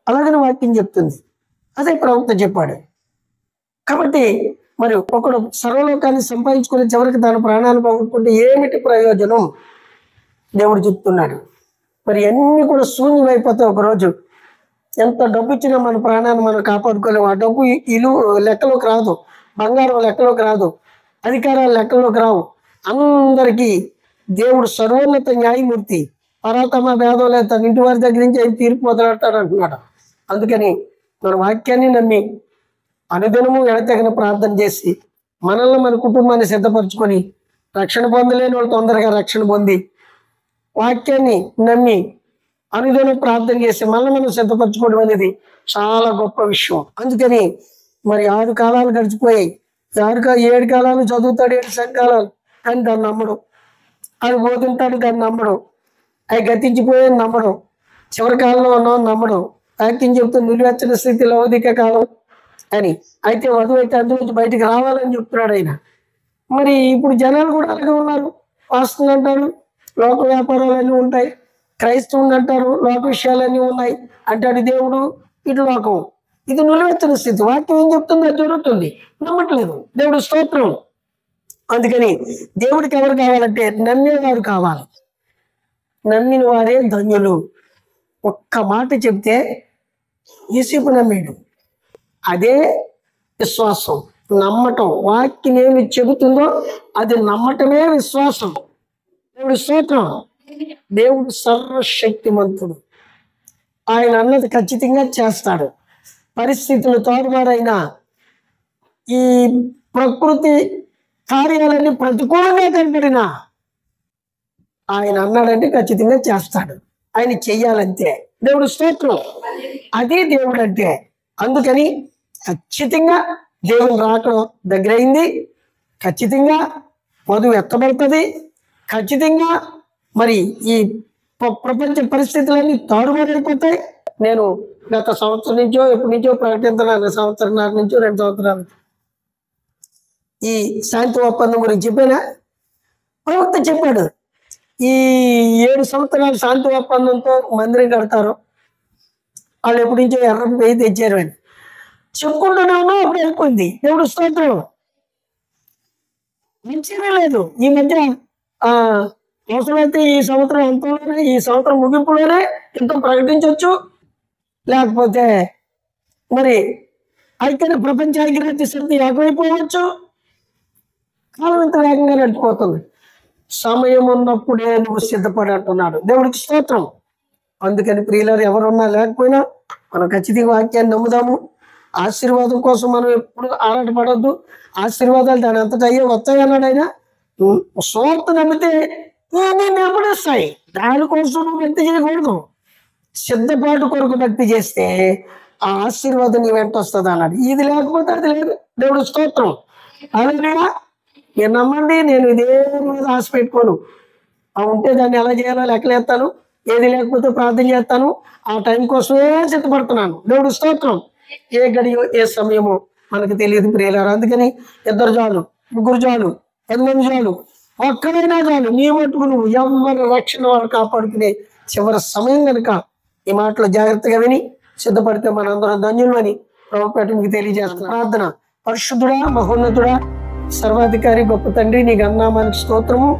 Speaker 1: అలాగని వాక్యం చెప్తుంది. అదే ప్రవక్త చెప్పాడు. కాబట్టి మరి ఒకడు సర్వలోకాన్ని సంపాదించుకుని చివరికి తన ప్రాణాలు పోగొట్టుకుంటే ఏమిటి ప్రయోజనం? దేవుడు చెప్తున్నాడు. మరి అన్నీ కూడా శూన్యమైపోతాయి. ఒకరోజు ఎంత డబ్బు ఇచ్చినా మన ప్రాణాన్ని మనం కాపాడుకోలేము. ఆ డబ్బు ఇల్లు లెక్కలోకి రాదు, బంగారం లెక్కలోకి రాదు, అధికారాలు లెక్కలోకి రావు. అందరికీ దేవుడు సర్వోన్నత న్యాయమూర్తి, పరాతమ భేదం లేదు, తన ఇంటి వారి దగ్గర నుంచి ఆయన తీర్పు మొదలెడతాడు అంటున్నాడు. అందుకని మన వాక్యాన్ని నమ్మి అనుదినము ఎడతెగన ప్రార్థన చేసి మనల్ని, మన కుటుంబాన్ని సిద్ధపరచుకొని, రక్షణ పొందలేని వాళ్ళు తొందరగా రక్షణ పొంది, వాక్యాన్ని నమ్మి అనుదినం ప్రార్థన చేసి మనం సిద్ధపరచుకోవడం అనేది చాలా గొప్ప విషయం. అందుకని మరి 6 కాలాలు గడిచిపోయాయి. 7 కాలాలు చదువుతాడు, 7 సంకాలాలు, కానీ దాన్ని నమ్మడం. అది పోతుంటాడు, దాన్ని నమ్మడం. అవి గతించిపోయాను నమ్మడం. చివరి కాలంలో ఉన్నామని నమ్మడం. వాక్యం చెప్తుంది నిలువెచ్చని స్థితి లౌకిక కాలం అని. అయితే వధువు అయితే అందులోంచి బయటికి రావాలని చెప్తున్నాడు ఆయన. మరి ఇప్పుడు జనాలు కూడా అలాగే ఉన్నారు. వాస్తులు అంటారు, లోక వ్యాపారాలన్నీ ఉంటాయి. క్రైస్తవులు అంటారు, లోక విషయాలన్నీ ఉన్నాయి అంటాడు దేవుడు. ఇటు లోకం, ఇది నిలువెత్తని స్థితి. వాక్యం ఏం చెప్తుంది అది జరుగుతుంది, నమ్మట్లేదు. దేవుడు స్తోత్రం. అందుకని దేవుడికి ఎవరు కావాలంటే నమ్మేవారు కావాలి. నమ్మిన వారే ధన్యులు. ఒక్క మాట చెప్తే యేసేపు నమ్మాడు. అదే విశ్వాసం, నమ్మటం. వాక్యం ఏమి చెబుతుందో అది నమ్మటమే విశ్వాసం. దేవుడు స్తోత్రం. దేవుడు సర్వశక్తిమంతుడు. ఆయన అన్నది ఖచ్చితంగా చేస్తాడు. పరిస్థితులు తారుమారైనా, ఈ ప్రకృతి కార్యాలన్నీ ప్రతికూలంగా కనబడినా ఆయన అన్నాడంటే ఖచ్చితంగా చేస్తాడు. ఆయన చెయ్యాలంతే. దేవుడు స్తోత్రం. అదే దేవుడు అంటే. అందుకని ఖచ్చితంగా దేవుని రాకడం దగ్గరైంది. ఖచ్చితంగా వధువు ఎత్తబడుతుంది. ఖచ్చితంగా మరి ఈ ప్రపంచ పరిస్థితులన్నీ తారుమారైపోతాయి. నేను గత సంవత్సరం నుంచో ఎప్పటి నుంచో ప్రకటిస్తున్నాను. సంవత్సరంన్నర నుంచో 2 సంవత్సరాలు ఈ శాంతి ఒప్పందం గురించి చెప్పానా? ప్రవక్త చెప్పాడు, ఈ 7 సంవత్సరాలు శాంతి ఒప్పందంతో మందిరం కడతారు. వాళ్ళు ఎప్పటి నుంచో ఎర్రపు వెయ్యి తెచ్చారు అని చెప్పుకుంటూనే ఉన్నా. అప్పుడు వెళ్ళిపోయింది. దేవుడు స్తోత్రం. మంచిగా లేదు. ఈ మధ్య అవసరమైతే ఈ సంవత్సరం అంతంలోనే, ఈ సంవత్సరం ముగింపులోనే యుద్ధం ప్రకటించవచ్చు. లేకపోతే మరి ఐక్య ప్రపంచ ఐక్యరాజ్య సమితి ఏకమైపోవచ్చు. కాలం ఇంత వేగంగా నడిచిపోతుంది. సమయం ఉన్నప్పుడే నువ్వు సిద్ధపడి అంటున్నాడు. దేవుడికి స్తోత్రం. అందుకని ప్రియులారు ఎవరున్నా లేకపోయినా మనం ఖచ్చితంగా వాక్యాన్ని నమ్ముదాము. ఆశీర్వాదం కోసం మనం ఎప్పుడు ఆరాటపడద్దు. ఆశీర్వాదాలు దాని అంతటా అయ్యే వస్తాయి అన్నాడు ఆయన. స్వార్థ నమ్మితే నిలబడేస్తాయి. దానికోసం నువ్వు భక్తి చేయకూడదు. సిద్ధపాటు కొరకు భక్తి చేస్తే ఆ ఆశీర్వాదం నీ వెంట వస్తుంది అన్నాడు. ఇది లేకపోతే అది లేదు. దేవుడు స్తోత్రం. అలాగే నేను నమ్మండి, నేను ఇదే మీద ఆశ పెట్టుకోను. ఉంటే దాన్ని ఎలా చేయాలో లెక్కలేస్తాను. ఏది లేకపోతే ప్రార్థన చేస్తాను. ఆ టైం కోసమే సిద్ధపడుతున్నాను. దేవుడు స్తోత్రం. ఏ గడియో ఏ సమయమో మనకు తెలియదు ప్రియులారా. అందుకని 2 చాలు, 3 చాలు, 8 చాలు, ఒక్కడైనా చాలు. నీ మట్టుకు నువ్వు ఎవరి రక్షణ వారు కాపాడుకునే చివరి సమయం కనుక ఈ మాటలు జాగ్రత్తగా విని సిద్ధపడితే మనందరం ధన్యులు అని ప్రభుపేట మీకు తెలియజేస్తాను. ప్రార్థన. పరిశుద్ధుడా, మహోన్నతుడా, సర్వాధికారి, గొప్ప తండ్రి, నీ గణనామానికి స్తోత్రము.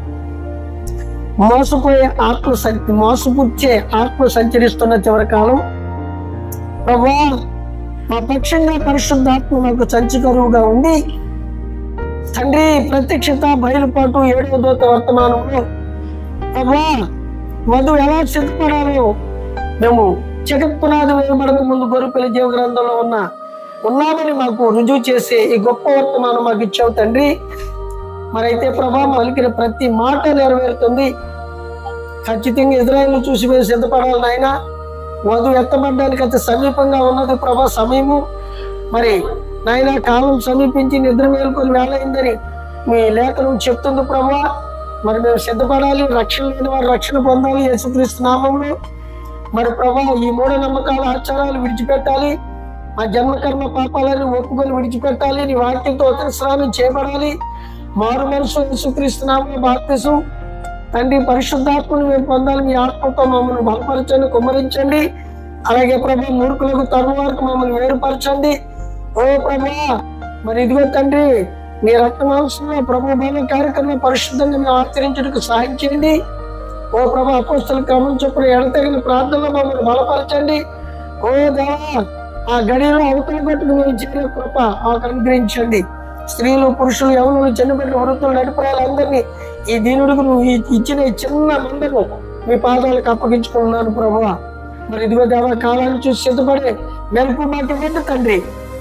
Speaker 1: మోసపుచ్చే ఆత్మ సంచరిస్తున్న చివరి కాలం ప్రభువా, మా పక్షంగా పరిశుద్ధాత్మ మాకు సంచికరువుగా ఉండి తండ్రి, ప్రత్యక్షత, బయలుపాటు, 7వ దూత వర్తమానంలో ప్రభువా వధువు ఎలా సిద్ధపడాలో మేము జగత్పునాది వేయబడక ముందు గొర్రెపిల్ల జీవ గ్రంథంలో ఉన్నామని మాకు రుజువు చేసే ఈ గొప్ప వర్తమానం మాకు ఇచ్చావు తండ్రి. మరైతే ప్రభా పలికిన ప్రతి మాట నెరవేరుతుంది. ఖచ్చితంగా ఇజ్రాయేల్ చూసి మేము సిద్ధపడాలి నాయన. వధువు ఎత్తబడ్డానికి అతి సమీపంగా ఉన్నది ప్రభా సమయము. మరి నాయన కాలం సమీపించి నిద్ర మేల్కొని వేళయిందని మీ లేఖనం చెప్తుంది ప్రభా. మరి మేము సిద్ధపడాలి, రక్షణ లేని వారు రక్షణ పొందాలి యేసుక్రీస్తు నామంలో. మరి ప్రభా ఈ మూఢనమ్మకాల ఆచారాలు విడిచిపెట్టాలి, మా జన్మకర్మ పాపాలను ఒప్పుకొని విడిచిపెట్టాలి, నీ వాక్యంతో స్నానం చేయబడాలి, మారు మనసు యేసుక్రీస్తు నామంలో బాప్తిసం తండ్రి పరిశుద్ధాత్మను మేము పొందాలి. మీ ఆత్మతో మమ్మల్ని బలపరచండి, కుమ్మరించండి. అలాగే ప్రభా మూర్ఖులకు తరుణ వరకు మమ్మల్ని వేరుపరచండి. ఓ ప్రభా మరి ఇదిగో తండ్రి మీ రక్తమాంసంలో ప్రభు బల కార్యక్రమం పరిశుద్ధంగా మేము ఆచరించడానికి సహాయం చేయండి. ఓ ప్రభా అపోస్తల క్రమం చొప్పున ఎడతగిన ప్రార్థనలో మమ్మల్ని బలపరచండి. ఓ దేవా ఆ గడిలో అవతల కొట్టుకు మేము చేరే కృప మాకు అనుగ్రహించండి. స్త్రీలు, పురుషులు, యవనులు, చిన్నబిడ్డలు, వృద్ధులు, నడిపరాలందరినీ ఈ దీనుడికి నువ్వు ఇచ్చిన ఈ చిన్న మందను మీ పాదాలకు అప్పగించుకున్నాను ప్రభువా. మరి ఇదిగో దేవా కాలాన్ని చూసి సిద్ధపడే మెరుపు మాట ఇవ్వండి తండ్రి.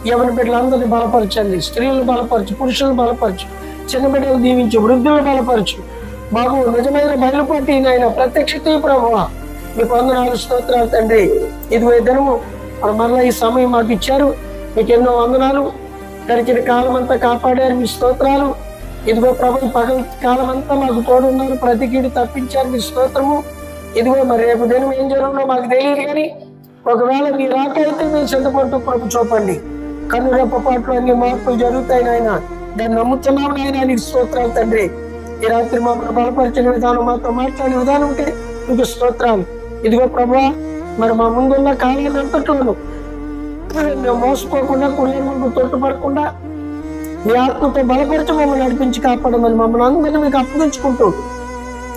Speaker 1: యవన బిడ్డలందరినీ బలపరచండి, స్త్రీలను బలపరచు, పురుషులను బలపరచు, చిన్న బిడ్డలు దీవించు, వృద్ధులను బలపరచు. బాబు నిజమైన బయలుపాటి నాయన ప్రత్యక్షత ప్రభువా మీకు వందనాలు స్తోత్రాలు తండ్రి. ఇదిగో దినము మరలా ఈ సమయం మాకు ఇచ్చారు, మీకు ఎన్నో వందనాలు. గడిచిన కాలం అంతా కాపాడారు, మీ స్తోత్రాలు. ఇదిగో ప్రభు పగల కాలం అంతా మాకు తోడున్నారు, ప్రతి కీడు తప్పించారు, మీ స్తోత్రము. ఇదిగో మరి రేపు దినం ఏం జరుగుతుందో మాకు తెలియదు, కానీ ఒకవేళ మీ రాక అయితే మేము సిద్ధపడుతూ ప్రభు చూపండి. కన్నురెప్ప పాటలు అన్ని మార్పులు జరుగుతాయి నాయన, దాన్ని నమ్ముతున్నాము నాయన. నీకు స్తోత్రాలు తండ్రి. ఈ రాత్రి మమ్మల్ని బలపరిచిన విధానం, మాతో మాట్లాడే విధానం ఉంటే మీకు స్తోత్రాలు. ఇదిగో ప్రభా మరి మా ముందున్న కాలాన్ని అంతట్లోనూ మేము మోసపోకుండా కుళ్ళకు తొట్టుపడకుండా మీ ఆత్మతో బలపరిచి మమ్మల్ని నడిపించి కాపాడమని మమ్మల్ని అందరినీ మీకు అప్పగించుకుంటూ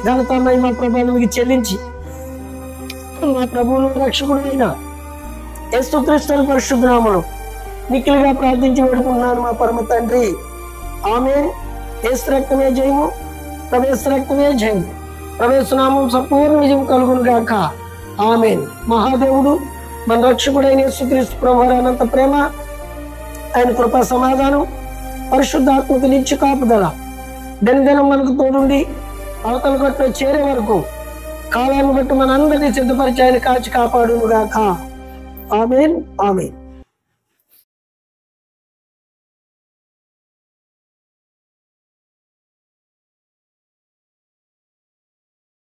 Speaker 1: ఘనత మా ప్రభావం మీకు చెల్లించి మా ప్రభువును రక్షకుడు అయిన యేసుక్రీస్తు పరిశుద్ధ నామములో మిక్కిలిగా ప్రార్థించి పెడుతున్నాను మా పరమ తండ్రి. ఆమేన్. యేసు రక్తమే జయము, ప్రవేశ రక్తమే జయము, ప్రవేశనామం సంపూర్ణ విజయం కలుగును గాక. ఆమేన్. మహాదేవుడు మన రక్షకుడైన యేసుక్రీస్తు ప్రభువారి అనంత ప్రేమ, ఆయన కృపా సమాధానం, పరిశుద్ధాత్మకు నిత్య కాపుదల దినదినం మనకు తోడుండి అవతల కొట్ట చేరే వరకు కాలాన్ని బట్టి మన అందరినీ సిద్ధపరిచి ఆయన కాచి కాపాడును గాక. ఆమేన్. ఆమేన్.